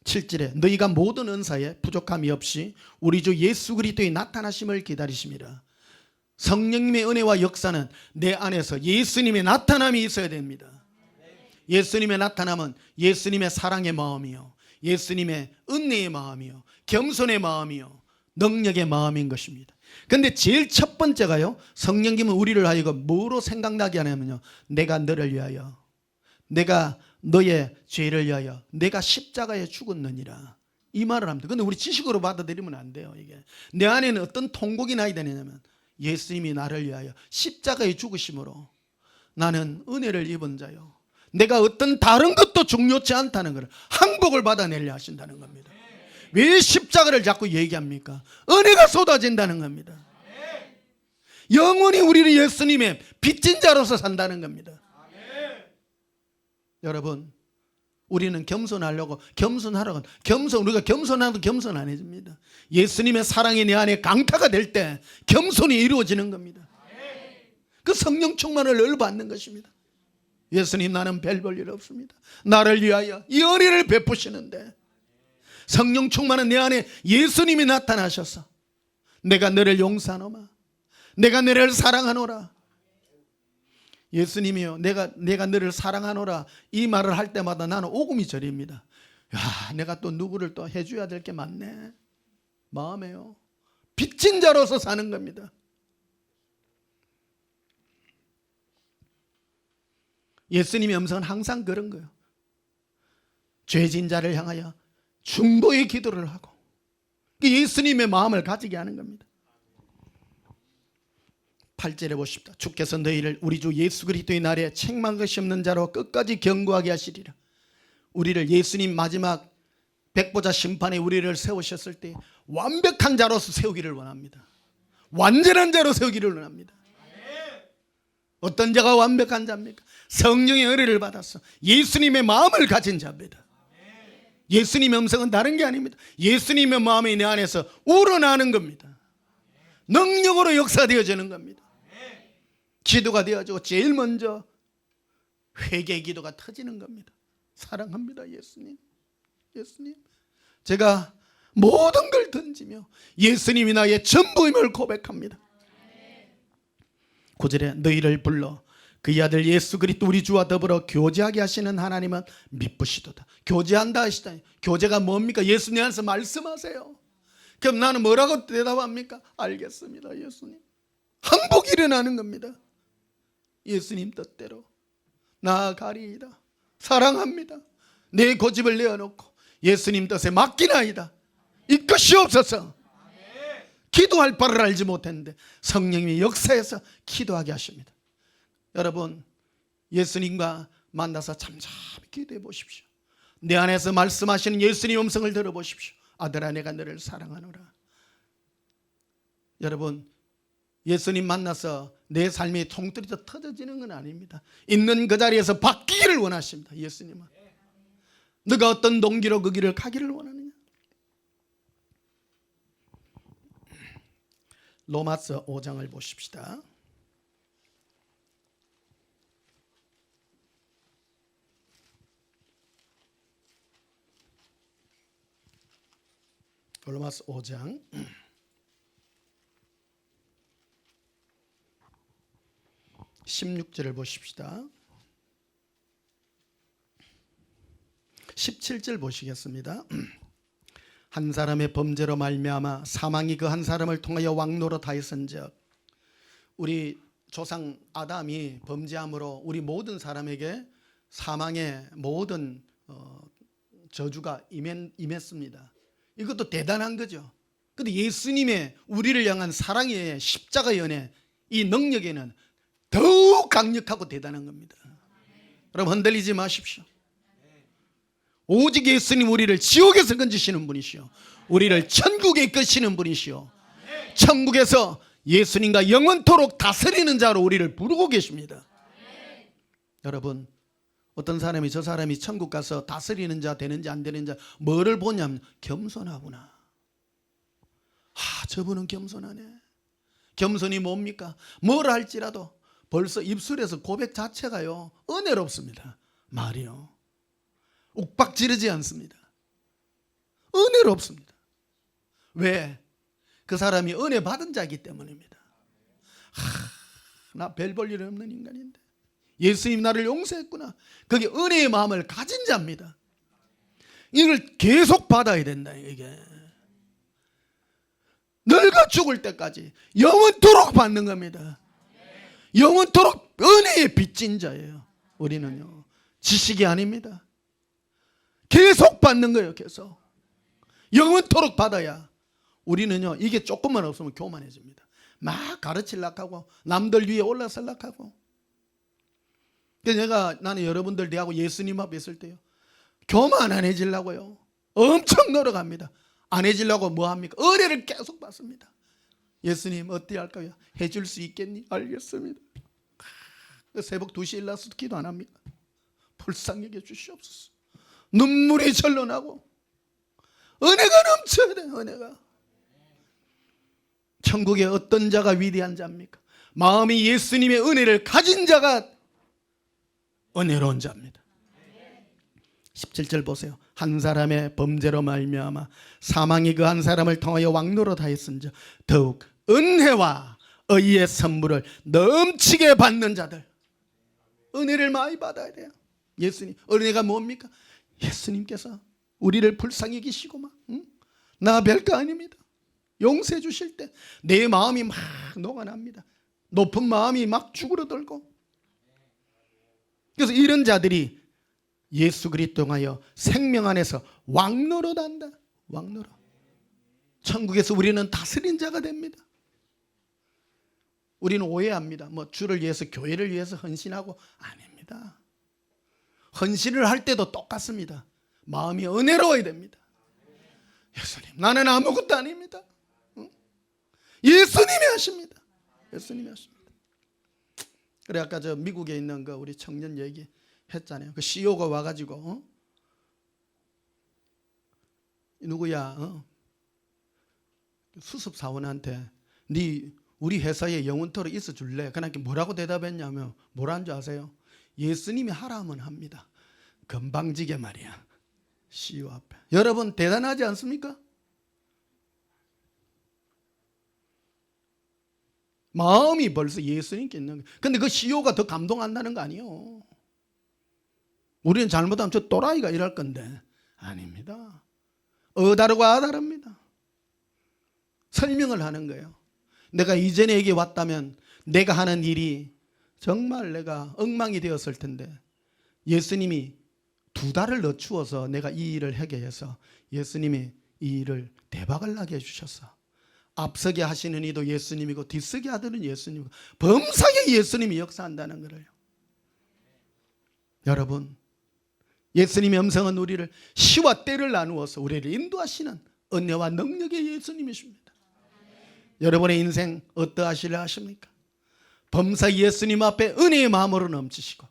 7절에 너희가 모든 은사에 부족함이 없이 우리 주 예수 그리스도의 나타나심을 기다리심이라. 성령님의 은혜와 역사는 내 안에서 예수님의 나타남이 있어야 됩니다. 예수님의 나타남은 예수님의 사랑의 마음이요, 예수님의 은혜의 마음이요, 겸손의 마음이요, 능력의 마음인 것입니다. 그런데 제일 첫 번째가요, 성령님은 우리를 하여금 뭐로 생각나게 하냐면요, 내가 너를 위하여, 내가 너의 죄를 위하여 내가 십자가에 죽었느니라, 이 말을 합니다. 그런데 우리 지식으로 받아들이면 안 돼요. 이게 내 안에는 어떤 통곡이 나야 되냐면 예수님이 나를 위하여 십자가에 죽으심으로 나는 은혜를 입은 자요, 내가 어떤 다른 것도 중요치 않다는 것을 항복을 받아내려 하신다는 겁니다. 왜 십자가를 자꾸 얘기합니까? 은혜가 쏟아진다는 겁니다. 영원히 우리는 예수님의 빚진 자로서 산다는 겁니다. 여러분, 우리는 겸손하려고 우리가 겸손하도 겸손 안 해줍니다. 예수님의 사랑이 내 안에 강타가 될 때 겸손이 이루어지는 겁니다. 그 성령 충만을 늘 받는 것입니다. 예수님, 나는 별 볼 일 없습니다. 나를 위하여 이 은혜를 베푸시는데, 성령 충만은 내 안에 예수님이 나타나셔서 내가 너를 용서하노마, 내가 너를 사랑하노라. 예수님이요, 내가 너를 사랑하노라 이 말을 할 때마다 나는 오금이 저립니다. 야, 내가 또 누구를 또 해줘야 될 게 많네. 마음에요. 빚진 자로서 사는 겁니다. 예수님의 음성은 항상 그런 거예요. 죄진 자를 향하여 중보의 기도를 하고 예수님의 마음을 가지게 하는 겁니다. 8절에 보십시다. 주께서 너희를 우리 주 예수 그리스도의 날에 책망 것이 없는 자로 끝까지 견고하게 하시리라. 우리를 예수님 마지막 백보자 심판에 우리를 세우셨을 때 완벽한 자로서 세우기를 원합니다. 완전한 자로 세우기를 원합니다. 어떤 자가 완벽한 자입니까? 성령의 은혜를 받아서 예수님의 마음을 가진 자입니다. 예수님의 음성은 다른 게 아닙니다. 예수님의 마음이 내 안에서 우러나는 겁니다. 능력으로 역사되어지는 겁니다. 기도가 되어지고 제일 먼저 회개 기도가 터지는 겁니다. 사랑합니다, 예수님. 예수님, 제가 모든 걸 던지며 예수님이 나의 전부임을 고백합니다. 9절에 너희를 불러 그의 아들 예수 그리스도 우리 주와 더불어 교제하게 하시는 하나님은 미쁘시도다. 교제한다 하시다. 교제가 뭡니까? 예수님 안에서 말씀하세요. 그럼 나는 뭐라고 대답합니까? 알겠습니다, 예수님. 항복이 일어나는 겁니다. 예수님 뜻대로 나아가리이다. 사랑합니다. 내 고집을 내어놓고 예수님 뜻에 맡기나이다. 이것이옵소서. 기도할 바를 알지 못했는데 성령님이 역사에서 기도하게 하십니다. 여러분, 예수님과 만나서 잠잠히 기도해 보십시오. 내 안에서 말씀하시는 예수님 음성을 들어보십시오. 아들아, 내가 너를 사랑하노라. 여러분, 예수님 만나서 내 삶이 통틀어져 터져지는 건 아닙니다. 있는 그 자리에서 바뀌기를 원하십니다. 예수님은 너가 어떤 동기로 그 길을 가기를 원하느냐. 로마서 5장을 보십시다. 로마서 5장 16절을 보십시다. 17절 보시겠습니다. 한 사람의 범죄로 말미암아 사망이 그 한 사람을 통하여 왕노릇하였은즉, 우리 조상 아담이 범죄함으로 우리 모든 사람에게 사망의 모든 저주가 임했습니다. 이것도 대단한 거죠. 그런데 예수님의 우리를 향한 사랑의 십자가의 은혜, 이 능력에는 더욱 강력하고 대단한 겁니다. 여러분, 흔들리지 마십시오. 오직 예수님 우리를 지옥에서 건지시는 분이시오. 우리를 천국에 이끄시는 분이시오. 천국에서 예수님과 영원토록 다스리는 자로 우리를 부르고 계십니다. 여러분, 어떤 사람이 저 사람이 천국 가서 다스리는 자 되는지 안 되는 자 뭐를 보냐면 겸손하구나. 저분은 겸손하네. 겸손이 뭡니까? 뭘 할지라도 벌써 입술에서 고백 자체가요 은혜롭습니다. 말이요 욱박지르지 않습니다. 은혜롭습니다. 왜? 그 사람이 은혜 받은 자이기 때문입니다. 나 별 볼 일 없는 인간인데 예수님 나를 용서했구나. 그게 은혜의 마음을 가진 자입니다. 이걸 계속 받아야 된다. 이게 늙어 죽을 때까지 영원토록 받는 겁니다. 영원토록 은혜의 빚진 자예요. 우리는요 지식이 아닙니다. 계속 받는 거예요. 계속 영원토록 받아야. 우리는요 이게 조금만 없으면 교만해집니다. 막 가르치려고 하고 남들 위에 올라서려고 하고. 그래서 나는 여러분들 대하고 예수님 앞에 있을 때요 교만 안 해지려고요 엄청 노력합니다. 안 해지려고 뭐합니까? 은혜를 계속 받습니다. 예수님 어떻게 할까요? 해줄 수 있겠니? 알겠습니다. 새벽 2시에 일어나서 기도 안 합니까? 불쌍히 여겨 주시옵소서. 눈물이 절로 나고 은혜가 넘쳐야 돼. 은혜가. 천국에 어떤 자가 위대한 자입니까? 마음이 예수님의 은혜를 가진 자가 은혜로운 자입니다. 17절 보세요. 한 사람의 범죄로 말미암아 사망이 그 한 사람을 통하여 왕노릇 하였은즉 더욱 은혜와 의의 선물을 넘치게 받는 자들, 은혜를 많이 받아야 돼요. 예수님, 은혜가 뭡니까? 예수님께서 우리를 불쌍히 여기시고 막 나 별거 아닙니다. 용서해 주실 때 내 마음이 막 녹아납니다. 높은 마음이 막 쭈그러들고. 그래서 이런 자들이 예수 그리스도 통하여 생명 안에서 왕노릇한다. 왕노릇. 천국에서 우리는 다스린 자가 됩니다. 우리는 오해합니다. 뭐 주를 위해서, 교회를 위해서 헌신하고. 아닙니다. 헌신을 할 때도 똑같습니다. 마음이 은혜로워야 됩니다. 예수님, 나는 아무것도 아닙니다. 예수님이 하십니다. 예수님이 하십니다. 그래, 아까 저 미국에 있는 그 우리 청년 얘기 했잖아요. 그 CEO가 와가지고 누구야? 수습 사원한테 네 우리 회사에 영원토록 있어 줄래? 그러니까 뭐라고 대답했냐면 뭐라는 줄 아세요? 예수님이 하라면 합니다. 건방지게 말이야. CEO 앞에. 여러분 대단하지 않습니까? 마음이 벌써 예수님께 있는 거예요. 근데 그 CEO가 더 감동한다는 거 아니에요. 우리는 잘못하면 저 또라이가 이럴 건데 아닙니다. 다르고 다릅니다. 설명을 하는 거예요. 내가 이전에 여기 왔다면 내가 하는 일이 정말 내가 엉망이 되었을 텐데 예수님이 2달을 늦추어서 내가 이 일을 하게 해서 예수님이 이 일을 대박을 나게 해주셨어. 앞서게 하시는 이도 예수님이고 뒤서게 하더는 예수님이고 범사에 예수님이 역사한다는 거예요. 여러분, 예수님의 음성은 우리를 시와 때를 나누어서 우리를 인도하시는 은혜와 능력의 예수님이십니다. 여러분의 인생 어떠하시려 하십니까? 범사 예수님 앞에 은혜의 마음으로 넘치시고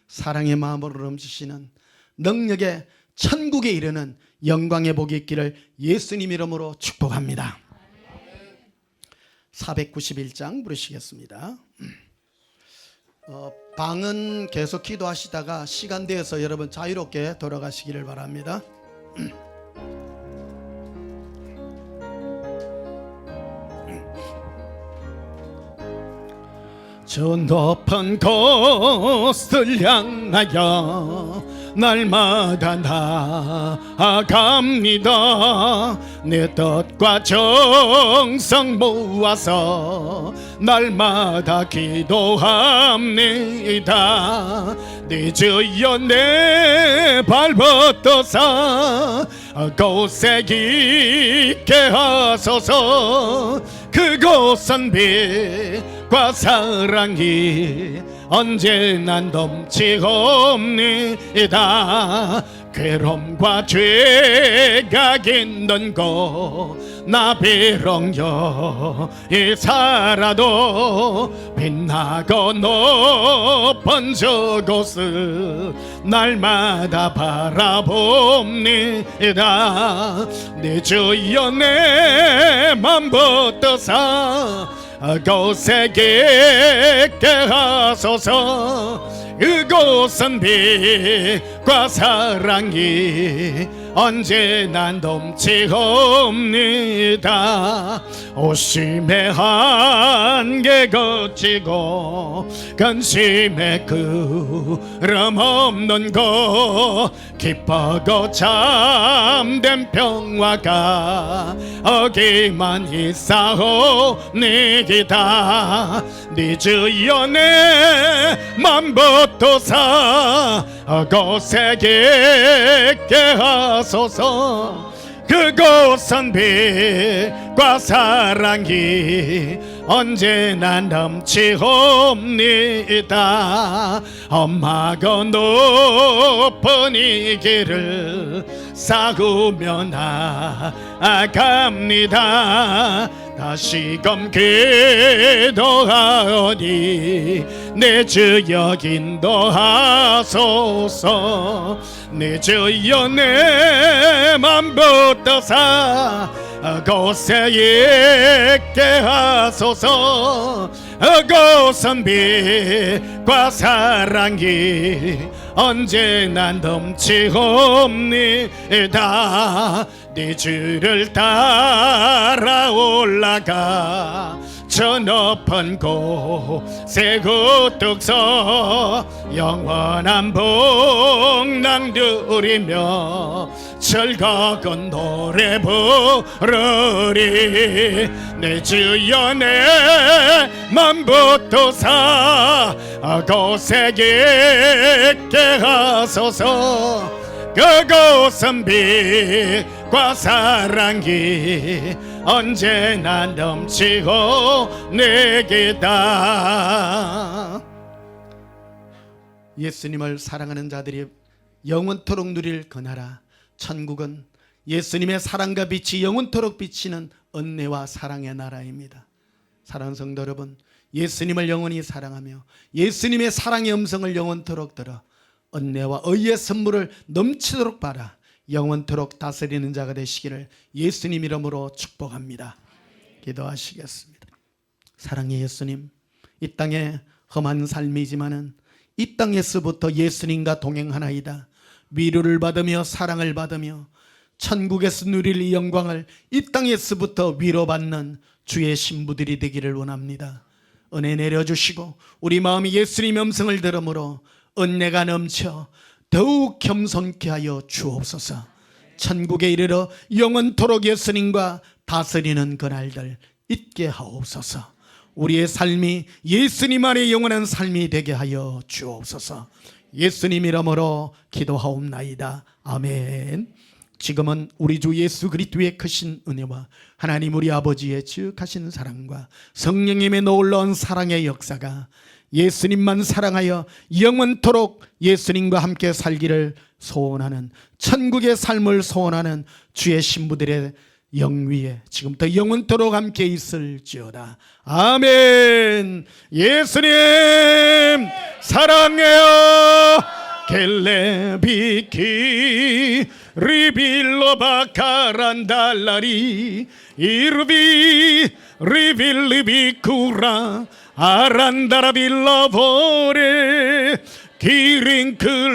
사랑의 마음으로 넘치시는 능력의 천국에 이르는 영광의 복이 있기를 예수님 이름으로 축복합니다. 491장 부르시겠습니다. 방은 계속 기도하시다가 시간 되어서 여러분 자유롭게 돌아가시기를 바랍니다. 저 높은 곳을 향하여 날마다 나아갑니다. 내 뜻과 정성 모아서 날마다 기도합니다. 내 주여 내 발벗어서 곳에 있게 하소서. 그곳은 빛과 사랑이 언제나 넘치옵니다. 괴로움과 죄가 있는 곳 나 비록 여기 살아도 빛나고 높은 저곳을 날마다 바라봅니다. 내 주여 내 맘 붙어서 곳에 있게 하소서. 그곳은 빛과 사랑이 언제나 넘치옵니다. 오심의 한계 거치고 근심의 그름 없는 곳 기쁘고 참된 평화가 어기만 있사옵니다. 네 주여 내 맘 붙어서 곳에 있게 하소서. 그곳은 빛과 사랑이 언제나 넘치옵니다. 험하고 높은 이 길을 싸우며 나아갑니다. 다시금 기도하오니 내 주여 인도하소서. 내 주여 내 맘 붙드사 곳에 있게 하소서. 곳은 빛과 사랑이 언제나 넘치옵니다. 네 주를 따라 올라가 저 높은 곳에 우뚝서 영원한 복랑 누리며 즐거운 노래 부르리. 내 주여 내 맘 붙드사 곳에 있게 하소서. 그곳은 빛과 사랑이 언제나 넘치고 내게다. 예수님을 사랑하는 자들이 영원토록 누릴 그 나라 천국은 예수님의 사랑과 빛이 영원토록 비치는 은혜와 사랑의 나라입니다. 사랑하는 성도 여러분, 예수님을 영원히 사랑하며 예수님의 사랑의 음성을 영원토록 들어 은혜와 의의 선물을 넘치도록 받아 영원토록 다스리는 자가 되시기를 예수님 이름으로 축복합니다. 기도하시겠습니다. 사랑의 예수님, 이 땅에 험한 삶이지만은 이 땅에서부터 예수님과 동행하나이다. 위로를 받으며 사랑을 받으며 천국에서 누릴 이 영광을 이 땅에서부터 위로받는 주의 신부들이 되기를 원합니다. 은혜 내려주시고 우리 마음이 예수님의 음성을 들음으로 은혜가 넘쳐 더욱 겸손케 하여 주옵소서. 천국에 이르러 영원토록 예수님과 다스리는 그날들 있게 하옵소서. 우리의 삶이 예수님 안에 영원한 삶이 되게 하여 주옵소서. 예수님 이름으로 기도하옵나이다. 아멘. 지금은 우리 주 예수 그리스도의 크신 은혜와 하나님 우리 아버지의 지극하신 사랑과 성령님의 놀라운 사랑의 역사가 예수님만 사랑하여 영원토록 예수님과 함께 살기를 소원하는 천국의 삶을 소원하는 주의 신부들의 영위에 지금부터 영원토록 함께 있을지어다. 아멘. 예수님 사랑해요. 켈레비키 리빌로바카란달라리 이르비 리빌리비쿠라 아란다라빌라보레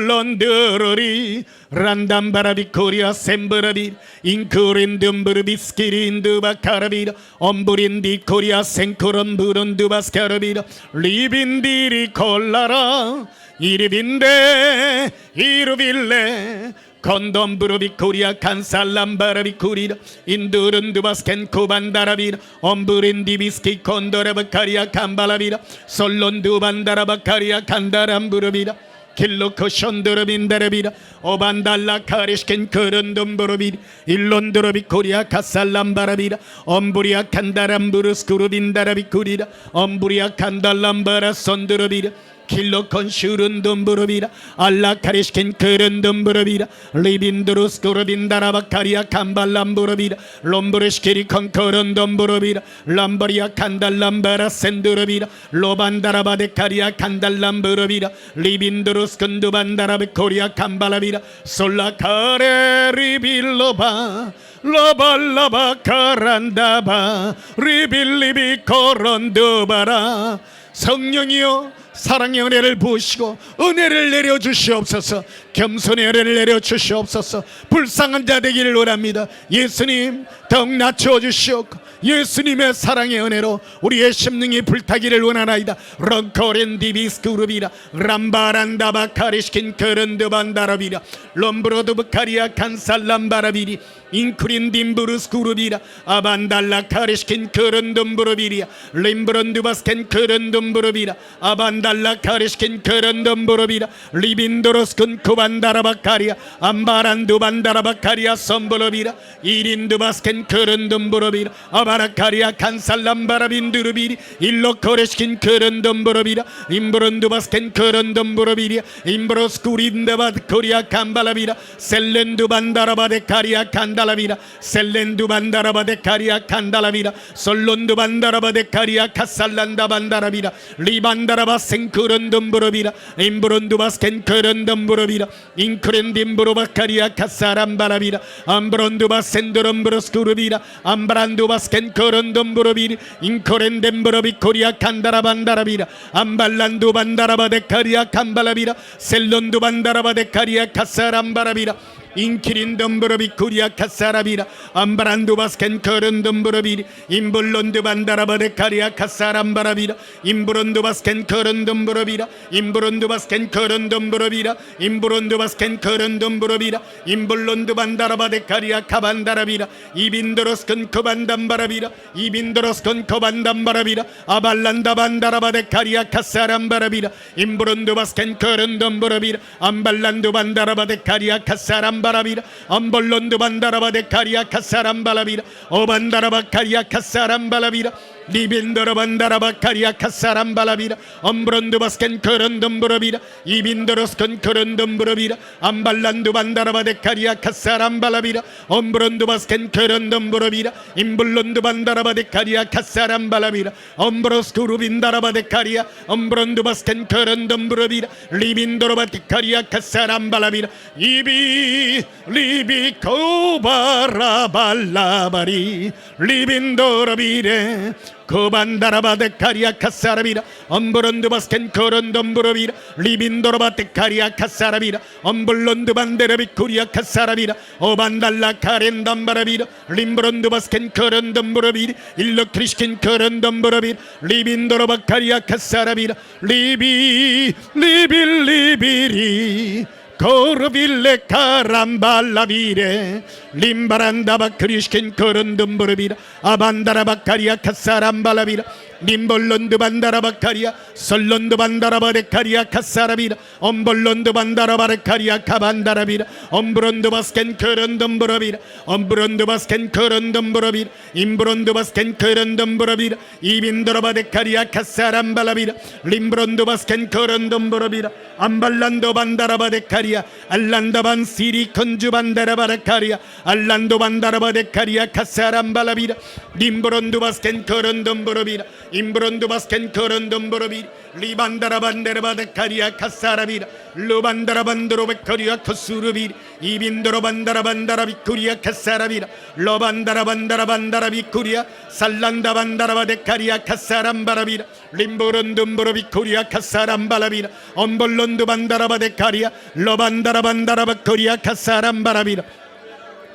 기린클런드러리 란담바라비 코리아 셈브라비 인크린듬브르비 스키린드바카라비라 엄브린디 코리아 생크런브론드바스카라비라 리빈디리 콜라라 이르빈데 이르빌레 건덤브르비 코리아 칸살람바라비 코리라 인두른두바스켄 코반다라비라 엄브린디비스키 콘도라바카리아 칸발라비라 솔론두반다라바카리아 칸다람브르비라 킬로코션드르빈다라비라 오반달라 카리스켄 그른둠브르비리 일론드르비 코리아 카살람바라비라 엄브리아 칸다람브르스쿠르빈다라비 코리라 엄브리아 칸달람바라 손드르비라 킬로콘 슈른둠브르비라 알라카리스킨 그른둠브르비라 리빈드루스쿠르빈다라바카리아 캄발람브르비라 롬브르시키리 컨커런덤브르비라 람버리아 칸달람바라 센드르비라 로반다라바데카리아 칸달람브르비라 리빈드루스kun두반다라베코리아 캄발라비라 솔라카레 리빌로바 라발라바카란다바 리빌리비코런두바라 성령이여 사랑의 은혜를 부으시고 은혜를 내려주시옵소서. 겸손의 은혜를 내려주시옵소서. 불쌍한 자 되기를 원합니다. 예수님 더욱 낮춰주시옵고 예수님의 사랑의 은혜로 우리의 심령이 불타기를 원하나이다. 런코렌디비스쿠르비라 람바란다바카리시킨 그른드반다라비라 롬브로드브카리아 칸살람바라비리 인크린딘브루스쿠르비라 아반달라카리시킨 그른둠브르비리아 림브론드바스켄 그른둠브르비라 아반달라카리시킨 그른둠브르비라 리빈도로스군 쿠반다라바카리아 암바란두반다라바카리아 썸브르비라 이린두바스켄 그른둠브르비라 아바라카리아 칸살람바라빈두르비리 일로코레시킨 그른둠브르비라 임브론두바스켄 그른둠브르비리아 임브로스쿠린다바드코리아 캄발라비라 셀렌두반다라바데카리아 칸다 칸달라비라 셀렌두 반다라바데 카리아 칸달라비라 솔론두 반다라바데 카리아 카살란다 반다라비라 리반다라바 생크런덤브로비라 임브론두바스 켄크런덤브로비라 인크렌딤브로바 카리아 카사람바라비라 암브론두바스 센드롬브로스쿠르비라 암브란두바스 켄크런덤브로비리 인코렌뎀브로비 코리아 칸다라반다라비라 암발란두 반다라바데 카리아 칸발라비라 셀론두 반다라바데 카리아 카사람바라비라 인키린 덤브로비 쿠리아 카사라비라 암바란두 바스켄 커른 덤브로비리 임블론드 반다라바데 카리아 카사람바라비라 임브론두 바스켄 커른 덤브로비라 임브론두 바스켄 커른 덤브로비라 임브론두 바스켄 커른 덤브로비라 임블론드 반다라바데 카리아 카반다라비라 이빈도로스컨 코반담바라비라 이빈도로스컨 코반담바라비라 아발란다 반다라바데 카리아 카사람바라비라 임브론두 바스켄 커른 덤브로비라 암발란두 반다라바데 카리아 카사람 바라비라 암볼론드 반다라바데 카리아 카사람 바라비라 오반다라바 카리아 카사람 바라비라 리빈도로 반다라바 카리아 카사람 바라비라 엄브론드 바스켄 커런덤 브로비라 이빈도로스컨 커런덤 브로비라 암발란두 반다라바데 카리아 카사람 바라비라 엄브론드 바스켄 커런덤 브로비라 임블론드 반다라바데 카리아 카사람 바라비라 엄브로스쿠루 빈다라바데 카리아 엄브론드 바스켄 커런덤 브로비라 리빈도로 바티 카리아 카사람 바라비라 이비 리비 코바라발라바리 리빈도로비레 코반다라바데 카리아 카사라비라 엄브론드 바스켄 코런덤브로비라 리빈도로바테 카리아 카사라비라 엄블론드 반데르비 쿠리아 카사라비라 오반달라 카렌담바라비라 림브론드 바스켄 코런덤브로비리 일로 크리스킨 코런덤브로비라 리빈도로바 카리아 카사라비라 리비 리빌리비리 코르빌레 카람발라비레 림바란다바 크리스킨 코런덤브로비라 아반다라바 카리아 카사람발라비라 님볼론드 반다라바카리아 솔론드 반다라바데 카리아 카사라비라 엄볼론드 반다라바데 카리아 카반다라비라 엄브론드 바스켄 커런덤브로비라 엄브론드 바스켄 커런덤브로비라 임브론드 바스켄 커런덤브로비라 이빈도라바데 카리아 카사람발라비라 림브론드 바스켄 커런덤브로비라 암발란도 반다라바데 카리아 알란다반 시리 컨주 반다라바데 카리아 알란도 반다라바데 카리아 카사람발라비라 림브론드 바스켄 커런덤브로비라 임브론드 바스켄 커런덤브로비 리반다라반데르바데 카리아 카사라비라 루반다라반드로베 카리아 카수르비 이빈도로반다라반다라비 쿠리아 카사라비라 로반다라반다라반다라비 쿠리아 살란다반다라바데 카리아 카사람바라비라 림브론둠브로비 쿠리아 카사람바라비라 엄볼론드 반다라바데 카리아 로반다라반다라바 쿠리아 카사람바라비라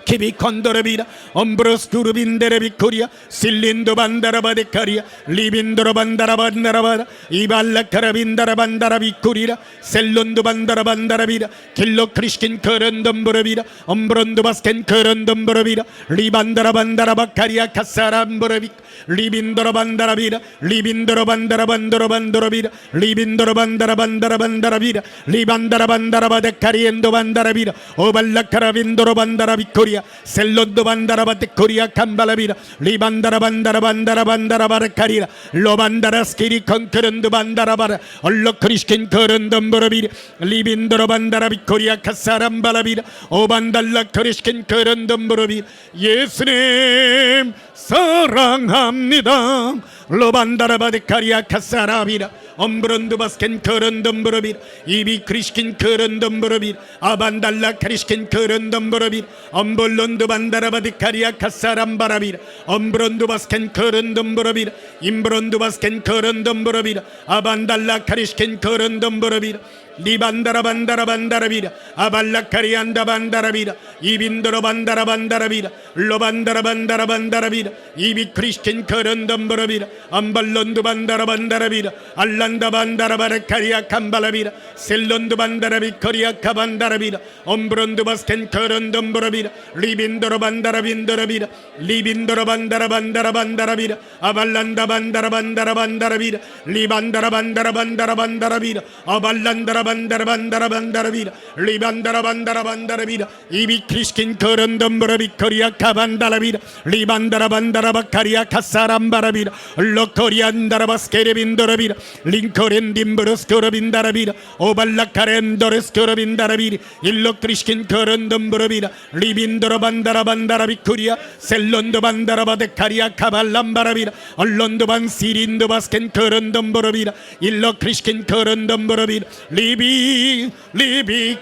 키비 콘도르비라 엄브로스쿠르빈데레비 코리아 실린도 반다라바데 카리아 리빈도로 반다라반다라바라 이발라 카라빈다라반다라비 쿠리라 셀론도 반다라반다라비라 킬로 크리스킨 커런덤브로비라 엄브론도 바스켄 커런덤브로비라 리반다라반다라바 카리아 카사람브로비 리빈도로 반다라비라 리빈도로 반다라반도로반도로비라 리빈도로 반다라반다라반다라비라 리반다라반다라바데 카리엔도 반다라비라 오발라 카라빈도로 반다라비 코리아 셀론도 반다라바테 코리아 캄발라비라 리반다라반다라반다라반다라바라 카리라 로반다라 스키리 컨크런드 반다라바라 얼로 크리스킨 커런덤브로비라 리빈도로 반다라비 코리아 카사람발라비라 오반달라 크리스킨 커런덤브로비라 예수님 사랑합니다 로반다라바데 카리아 카사라비라 엄브론드 바스켄 커런덤브로비라 이비 크리스킨 커런덤브로비라 아반달라 크리스킨 커런덤브로비라 엄볼론드 반다라바데 카리아 카사람바라비라 엄브론드 바스켄 커런덤브로비라 임브론드 바스켄 커런덤브로비라 아반달라 크리스킨 커런덤브로비라 리반다라반다라반다라비라 아발라카리안다반다라비라 이빈도로반다라반다라비라 로반다라반다라반다라비라 이비 크리스킨 커런덤브로비라 암발론드 반다라반다라비라 알란다반다라바라 카리아 캄발라비라 셀론드 반다라비 코리아 카반다라비라 엄브론드 바스켄 커런덤브로비라 리빈도로반다라빈도라비라 리빈도로반다라반다라반다라비라 아발란다반다라반다라반다라비라 리반다라반다라반다라반다라비라 아발란다라 반다라반다라반다라반다라비라 리반다라반다라반다라비라 이비 크리스킨 거런덤브라비 코리아 카반다라비라 리반다라반다라바카리아 카사람바라비라 로코리안다라바스케레빈도라비라 링코렌딤브로스코르빈다라비라 오발라카렌도레스코르빈다라비리 일로 크리스킨 거런덤브라비라 리빈도라반다라반다라비코리아 셀론도반다라바데카리아 카발람바라비라 얼론도반시린도바스켄 거런덤브라비라 일로 크리스킨 거런덤브라비라 리비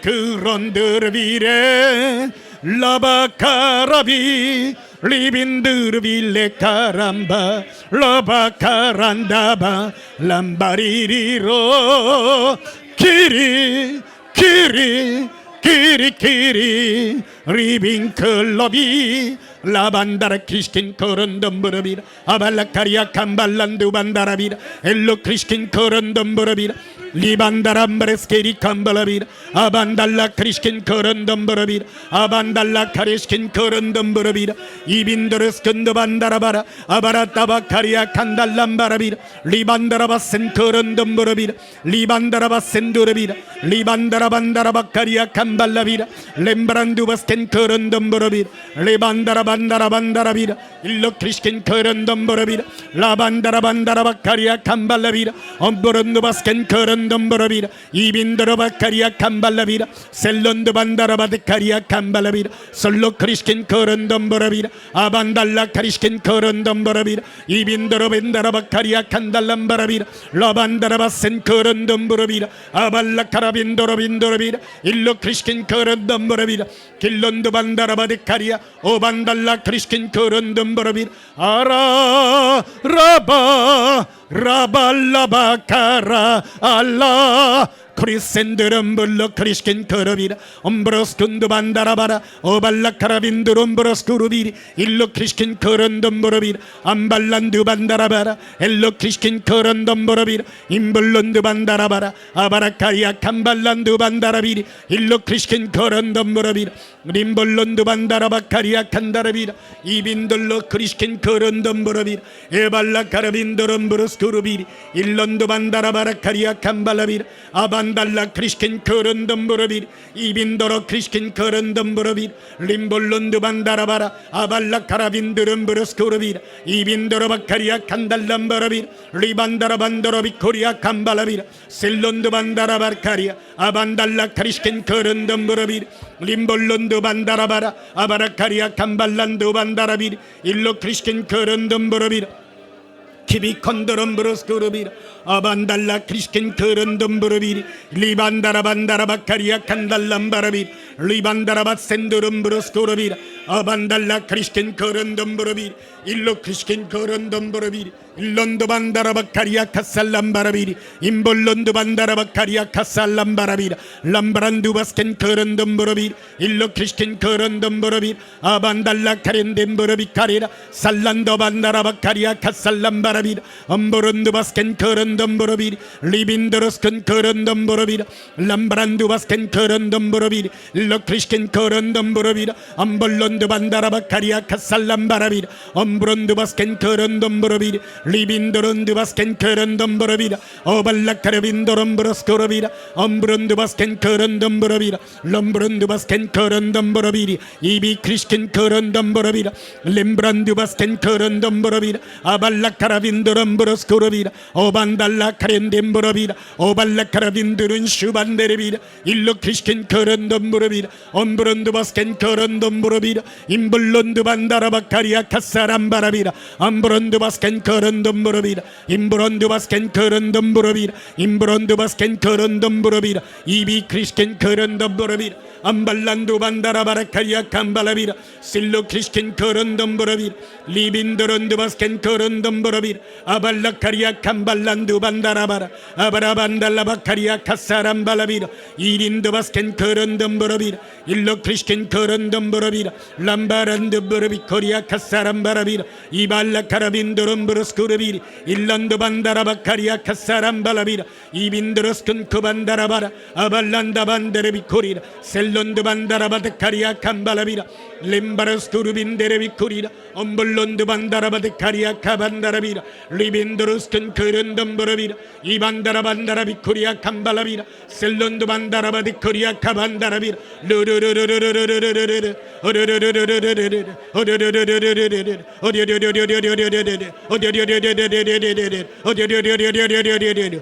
그런드르비레 라바카라비 리빈드르빌레 카람바 라바카란다바 람바리리로 키리 리빈클럽이 라반다라 크리스킨 코런덤브라비라 아발라카리아 캄발란두 반다라비라 엘로 크리스킨 코런덤브라비라 리반다람브레스케리 캄발라비라 아반달라 크리스킨 코런덤브라비라 아반달라 카리스킨 코런덤브라비라 이빈도르스킨도 반다라바라 아바라타바카리아 칸달람바라비라 리반다라바센 코런덤브라비라 리반다라바센두라비라 리반다라반다라바카리아 캄발라비라 렘브란두바스켄 코런덤브라비라 리반다라반다라반다라비라 일로 크리스킨 코런덤브라비라 라반다라반다라바카리아 캄발라비라 엄브론누바스켄 코런덤브라비라 이빈도르바카리아 캄발라비라 셀론드 반다라바데카리아 캄발라비라 솔로 크리스킨 코런덤브라비라 아반달라 카리스킨 코런덤브라비라 이빈도르벤다라바카리아 칸달람바라비라 라반다라바센 코런덤브라비라 아발라카라빈도르빈도르비라 일로 크리스킨 코런덤브라비라 길론드 반다라바데카리아 오반달라 크리스킨 코런덤브라비라 아라 라바 라발라바카라 알라 크리센드럼블로 크리스킨 커러비라 엄브로스군도 반다라바라 오발라카라빈드롬브로스쿠르비리 일로 크리스킨 커런덤브로비라 암발란두 반다라바라 엘로 크리스킨 커런덤브로비라 임블론드 반다라바라 아바라카리아 캄발란두 반다라비리 일로 크리스킨 커런덤브로비라 림볼론드 반다라바카리아 칸다라비라 이빈돌로 크리스킨 커런덤브로비라 에발라카라빈드롬브로스쿠르비리 일론드 반다라바라카리아 캄발라비라 아반달라 크리스킨 커런덤브로비리 이빈도로 크리스킨 커런덤브로비리 림볼론드 반다라바라 아발라카라빈드롬브로스쿠르비라 이빈도로 바카리아 칸달람바라비라 리반다라반도로비 코리아 캄발라비라 셀론드 반다라바카리아 아반달라 크리스킨 커런덤브로비리 림볼론드 반다라바라 아바라카리아 캄발란드 반다라비리 일로 크리스킨 커런덤브로비라 키비콘드럼브로스쿠르비라 아반달라 크리스킨 커런덤브로비리 리반다라반다라바카리아 칸달람바라비리 리반다라바센드럼브로스쿠르비라 아반달라 크리스킨 커런덤브로비리 일로 크리스킨 커런덤브로비리 일론도 반다라바카리아 카살람바라비리 임볼론도 반다라바카리아 카살람바라비라 람바란두바스켄 커런덤브로비리 일로 크리스킨 커런덤브로비리 아반달라 카렌덴브로비 카리라 살란도 반다라바카리아 카살람바라비라 엄보론두바스켄 커런덤브로비리 리빈드로스켄 커런덤브로비라 람바란두바스켄 커런덤브로비리 일로 크리스킨 커런덤브로비라 엄볼론도 반다라바카리아 카살람바라비라 엄브론두바스켄 커런덤브로비리 리빈도론드바스켄 커런덤브로비라 오발라카르빈도롬브로스코르비라 엄브론드바스켄 커런덤브로비라 럼브론드바스켄 커런덤브로비리 이비 크리스킨 커런덤브로비라 렘브란드바스켄 커런덤브로비라 아발라카라빈도롬브로스코르비라 오반달라카렌덴브로비라 오발라카라빈드룬 슈반데르비라 일로 크리스킨 커런덤브로비라 엄브론드바스켄 커런덤브로비라 임블론드반다라바카리아 카사람바라비라 암브론드바스켄 커런덤브로비라 임브론드바스켄 커런덤브로비라 임브론드바스켄 커런덤브로비라 이비 크리스켄 커런덤브로비라 암발란두 반다라바라카리아 캄발라비라 실로 크리스켄 커런덤브로비라 리빈드론드바스켄 커런덤브로비라 아발라카리아 캄발란두 반다라바라 아바라반달라바카리아 카사람발라비라 이린드바스켄 커런덤브로비라 일로 크리스켄 커런덤브로비라 람바란드브로비 코리아 카사람바라비라 이발라카라빈드롬브로스쿠르비리 일란드 반다라바카리아 카사람발라비라 이빈드로스큰 크반다라바라 아발란다반데레비 코리라 셀론드 반다라바데카리아 캄발라비라 렘바로스쿠르빈데레비 코리라 엄벌론드 반다라바데 카리아 카반다라비라 리빈드루스킨 그른덤버라비라 이반다라반다라비 코리아 캄발라비라 셀론드 반다라바데 코리아 카반다라비라 르르르르르르르르르르 어르르르르르르르르 어르르르르르르르 어르르르르르르르르 어르르르르르르르르 어르르르르르르르르 어르르르르르르르르 어르르르르르르르르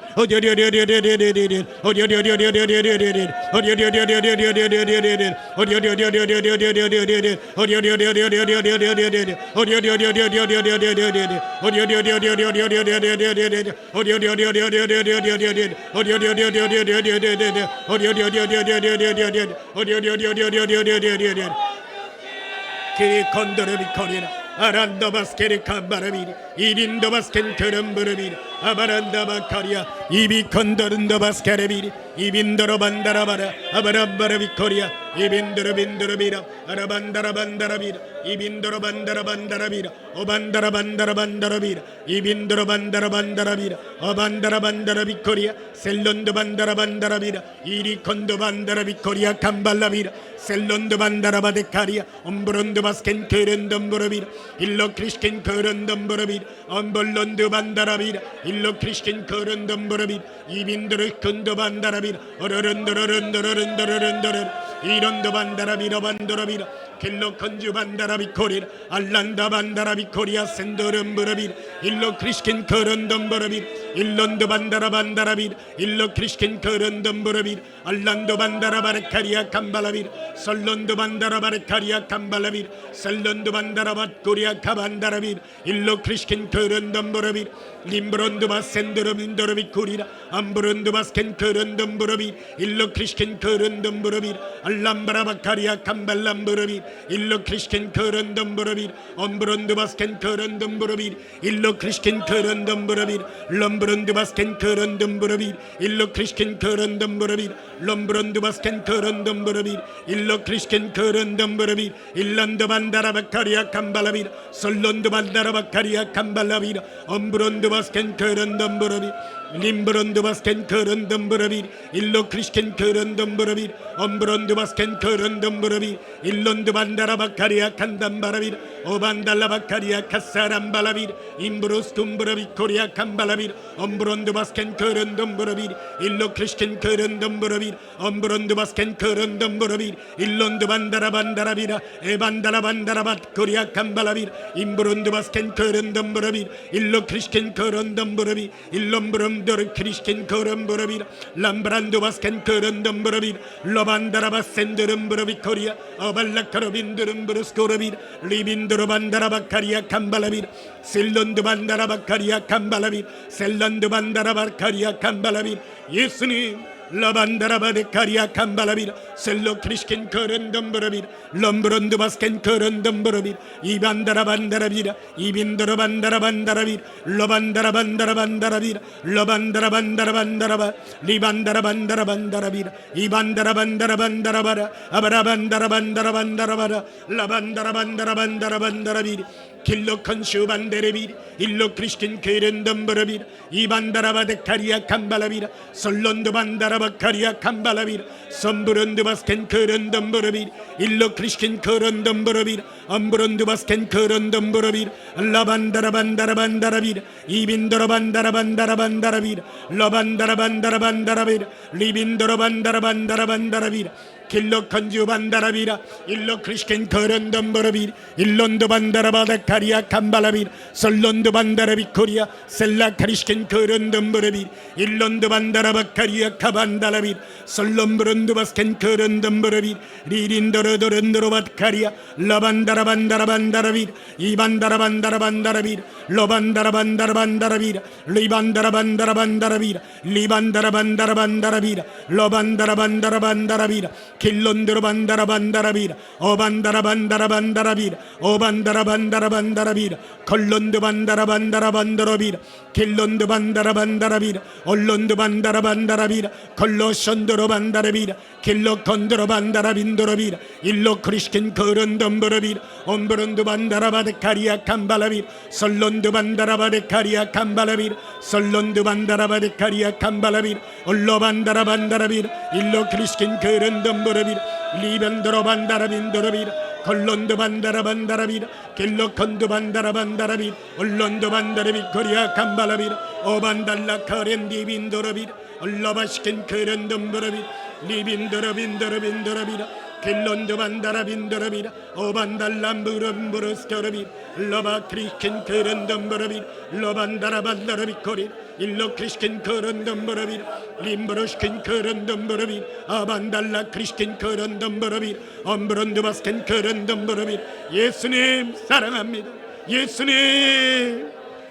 아란다바스케리 캄바라비리 이린다바스켄 그럼브르비리 아바란다바카리아 이비컨더른다바스케레비리 이빈더러반다라바라 아바라바라비코리아 이빈더러빈더러비라 아라반다라반다라비라 이빈더러반다라반다라비라 오반다라반다라반다라비라 이빈더러반다라반다라비라 어반다라반다라비코리아 셀론더반다라반다라비라 이리컨더반다라비코리아 캄발라비라 셀론더반다라바데카리아 엄브론더바스켄 그런덤브르비라 일로 크리스킨 그런덤브르비라 엄벌론드 반다라비라 일로 크리스킨 그런덤브르비라 이빈더르 근더반다라비라 어르른더르른더르른더르른더르 이런더 반다라비라 반더라비라 킬로 컨주 반다라비코리라 알란다 반다라비코리아 센더름브르비라 일로 크리스킨 그런덤브르비라 일론더 반다라반다라비라 일로 크리스킨 그런덤브르비라 알란도 반다라바레카리아 캄발라비라 설론도 반다라바레카리아 캄발라비라 설론도 반다라바코리아 카반다라비라 일로 크리스킨 그런덤브르비라 림브론도 바센더름인더르비코리라 암브론도 바스켄 그런덤브르비라 일로 크리스킨 그런덤브르비라 알람바라바카리아 캄발람브르비라 일로 크리스킨 그런덤브르비라 엄브론도 바스켄 그런덤브르비라 일로 크리스킨 그런덤브르비라 럼브론도 바스켄 그런덤브르비라 일로 크리스킨 그런덤브르비라 럼브론도 바스켄 그런덤브르비라 일로 크리스킨 그런덤브르비라 일란도 반다라바카리아 캄발라비라 솔론도 반다라바카리아 캄발라비라 엄브론도 바스켄 그런덤브르비라 림브론도 바스켄 그런덤브르비라 일로 크리스킨 그런덤브르비라 엄브론도 바스켄 그런덤브르비라 일론도 반다라바카리아 칸담바라비라 오반달라바카리아 카사람발라비라 임브로스툼브르비 코리아 캄발라비라 엄브론도 바스켄 그런덤브르비라 일로 크리스킨 그런덤브르비라 엄브론도 바스켄 그런덤브르비라 일론도 반다라반다라비라 에반다라반다라밭 코리아 캄발라비라 임브론도 바스켄 그런덤브르비라 일로 크리스킨 그런덤브르비 일롬브롬도르 크리스킨 그런브르비라 람브란도 바스켄 그런덤브르비라 로반다라바센드름브르비 코리아 어발라카로빈드름브르스코르비라 리빈드로 반다라바카리아 캄발라비라 실론도 반다라바카리아 캄발라비라 셀란도 반다라바카리아 캄발라비라 예수님 라반다라바데카리아 캄발라비라 셀로 크리스킨 그런덤브르비라 럼브론도 바스켄 그런덤브르비라 이반다라반다라비라 이빈드로 반다라반다라비라 로반다라반다라반다라비라 로반다라반다라반다라바 리반다라반다라반다라비라 이반다라반다라반다라바라 아바라반다라반다라반다라바라 라반다라반다라반다라반다라비라 길로 컨슈 반데레비라 일로 크리스킨 그런덤브르비라 이반다라바데카리아 캄발라비라 솔론도 반다라바카리아 캄발라비라 섬브론도 바스켄 그런덤브르비라 일로 크리스킨 그런덤브르비라 엄브론도 바스켄 그런덤브르비라 라반다라반다라반다라비라 이빈도로 반다라반다라반다라비라 라반다라반다라반다라비라 리빈도로 반다라반다라반다라비라 길로 컨주 반다라비라 일로 크리스킨 그런덤브르비라 일론도 반다라바데카리아 캄발라비라 솔론도 반다라비코리아 셀라 크리스킨 그런덤브르비라 일론도 반다라바카리아 카반다라비라 솔론브론도 바스켄 그런덤브르비라 리린도르도른도로바카리아 라반다라반다라반다라비라 이반다라반다라반다라비라 로반다라반다라반다라비라 리반다라반다라반다라비라 리반다라반다라반다라비라 로반다라반다라반다라비라 길론드로 반다라반다라비라 어반다라반다라반다라비라 어반다라반다라반다라비라 걸론드 반다라반다라반다라비라 길론드 반다라반다라비라 얼론드 반다라반다라비라 걸로션드로 반다라비라 길로 건드로 반다라빈도라비라 일로 크리스킨 그런덤브라비라 엄브론드 반다라바데카리아 캄발라비라 솔론드 반다라바데카리아 캄발라비라 솔론드 반다라바데카리아 캄발라비라 얼로 반다라반다라비라 일로 크리스킨 그런덤브라비라 리벤드로 반다라빈도라비라 콜론도 반다라반다라비라 킬로콘도 반다라반다라비 올론도 반다라비 코리아 감발라비라 오반달라 카렌디 빈도라비라 올라바시킨 그런덤버라비 리빈도라빈도라빈도라비라 킬론도 반다라빈도라비라 오반달람부름부르스코라비 로바 크리킨 그런덤버라비 로반다라반다라비 코리 일로 크리스킨 그런덤버라비 림브로시킨 그런덤버라비 아반달라 크리스킨 그런덤버라비 엄브론드바스킨 그런덤버라비 예수님 사랑합니다.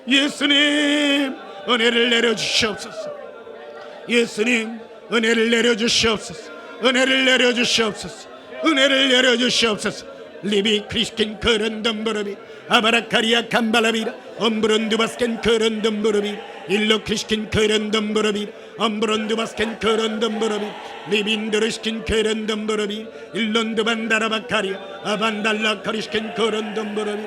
예수님 은혜를 내려주시옵소서. 예수님 은혜를 내려주시옵소서. 은혜를 내려주시옵소서. 은혜를 내려주시옵소서. 리비 크리스킨 그런덤버라비 아바라카리아 감발라비라 엄브론드바스킨 그런덤버라비 일로 크리스킨 그런덤버라비 엄브론드바스킨 그런덤버라비 리빈드르스킨 그런덤버라비 일론드반다라바카리아 아반달라 카리스킨 그런덤버라비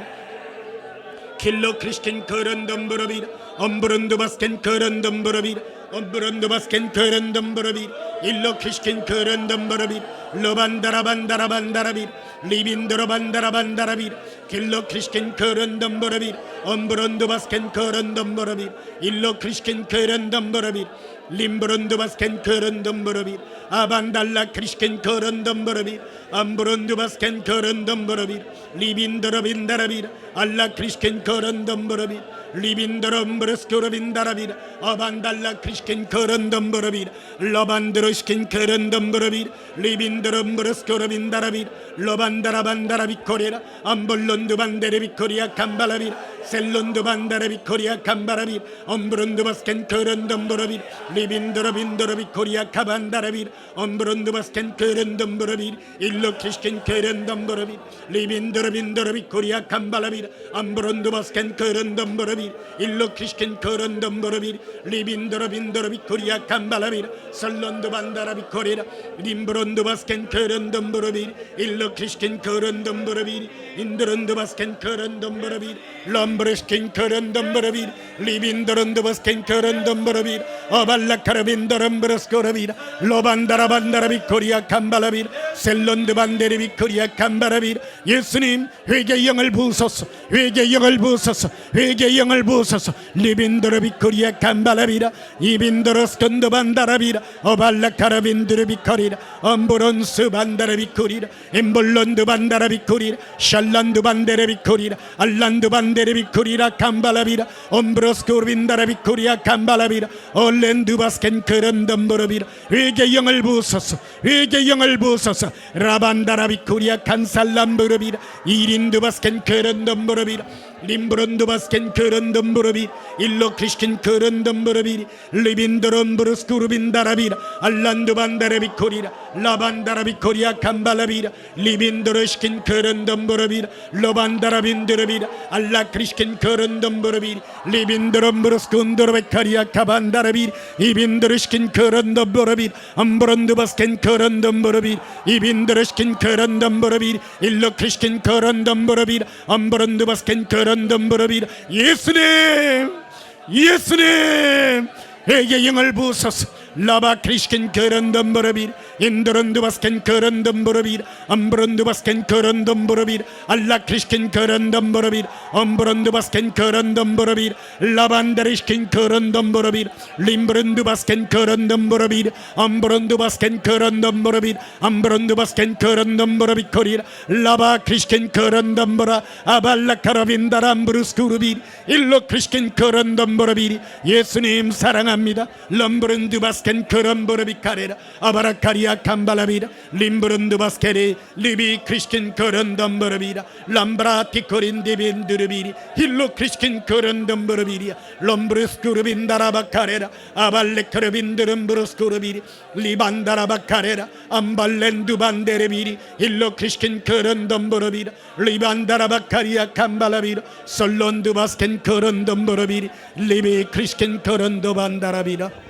킬로 크리스킨 그런덤버라비 엄브론드바스킨 그런덤버라비 엄브론드바스킨 그런덤버라비 일로 크리스킨 그런덤버라비 로반다라반다라반다라비 리빈드로반다라반다라비 킬로 크리스킨 그런덤버라비 엄브론드바스킨 그런덤버라비 일로 크리스킨 그런덤버라비 림브론드바스킨 그런덤버라비 아반달라 크리스킨 그런덤버라비 암브론드바스킨 그런덤버라비 리빈드로빈다라비 알라 크리스킨 그런덤버라비 리빈드롬브르스코르빈다라비 아반달라 크리스킨 그런덤버라비 로반드로스킨 그런덤버라비 리빈드롬브르스코르빈다라비 로반다라반다라비 코리라 암볼론드반데레비 코리아 감발라비 셀론드반다라비 코리아 감바라비 엄브론드바스킨 그런덤버라비 리빈드로빈드로비 코리아 카반다라비 엄브론드바스킨 그런덤버라비 일로키스킨 그런덤버라비 리빈드로빈드로비 코리아 감발라비 암브론드바스킨 그런덤버라비 일로키스킨 그런덤버라비 리빈드로빈드로비 코리아 감발라비 설론드반다라비 코리라 림브론드바스킨 그런덤버라비 일로키스킨 그런덤버라비 인드론드바스킨 그런덤버라비 럼브르스킨 그런덤버라비 리빈드론드바스킨 그런덤버라비 어발라카라빈드럼브르스코라비 로반다라반다라비 코리아 감발라비 셀론드반데리비 코리아 감바라비 예수님 회개의 영을 부으소서. 회개의 영을 부으소서. 회개의 영을 부으소서. 리빈드로비 코리아 감발라비라 이빈드로스콘드반다라비라 어발라카라빈드르비 코리라 엄브론스 반다라비 코리라 엠볼론드 반다라비 코리라 샬란드 반데레비 코리라 알란드 반데레비 코리라 감발라비라 엄브로스코빈다라비 코리아 감발라비라 올렌드 바스켄 그런덤버라비라 회개의 영을 부으소서. 회개의 영을 부으소서. 라반다라비 코리아 간살람버라비라 이린드 바스켄 그런덤버라비라 림브론드바스켄 그런덤버라비 일로 크리스킨 그런덤버라비 리빈드롬브르스쿠르빈다라비라 알란드반다라비 코리라 라반다라비 코리아 감발라비라 리빈드르시킨 그런덤버라비라 로반다라빈드라비라 알라 크리스킨 그런덤버라비 리빈드롬브르스군드로베카리아 카반다라비 이빈드르시킨 그런덤버라비 암브론드바스켄 그런덤버라비 이빈드르시킨 그런덤버라비 일로 크리스킨 그런덤버라비 암브론드바스켄 그런덤버라비 예수님 회개의 영을 부으소서. 라바 크리스킨 그런덤버라비 인드론드바스켄 그런덤버라비 암브론드바스켄 그런덤버라비 알라 크리스킨 그런덤버라비 엄브론드바스켄 그런덤버라비 라반다리스킨 그런덤버라비 림브론드바스켄 그런덤버라비 암브론드바스켄 그런덤버라비 암브론드바스켄 그런덤버라비 코리라 라바 크리스킨 그런덤버라 아발라카라빈다람브루스쿠르비 일로 크리스킨 그런덤버라비 예수님 사랑합니다. 럼브론드바스켄 그런버라비 카레라 아바라카리아 감발라비라 림브론드바스케레 리비 크리스킨 그런덤버라비라 람브라티 코린디빈드르비리 힐로 크리스킨 그런덤버라비리아 럼브르스쿠르빈다라바카레라 아발레카르빈드름브르스쿠르비리 리반다라바카레라 암발렌두반데레비리 힐로 크리스킨 그런덤버라비라 리반다라바카리아 감발라비라 솔론드바스켄 그런덤버라비리 리비 크리스킨 그런도반다라비라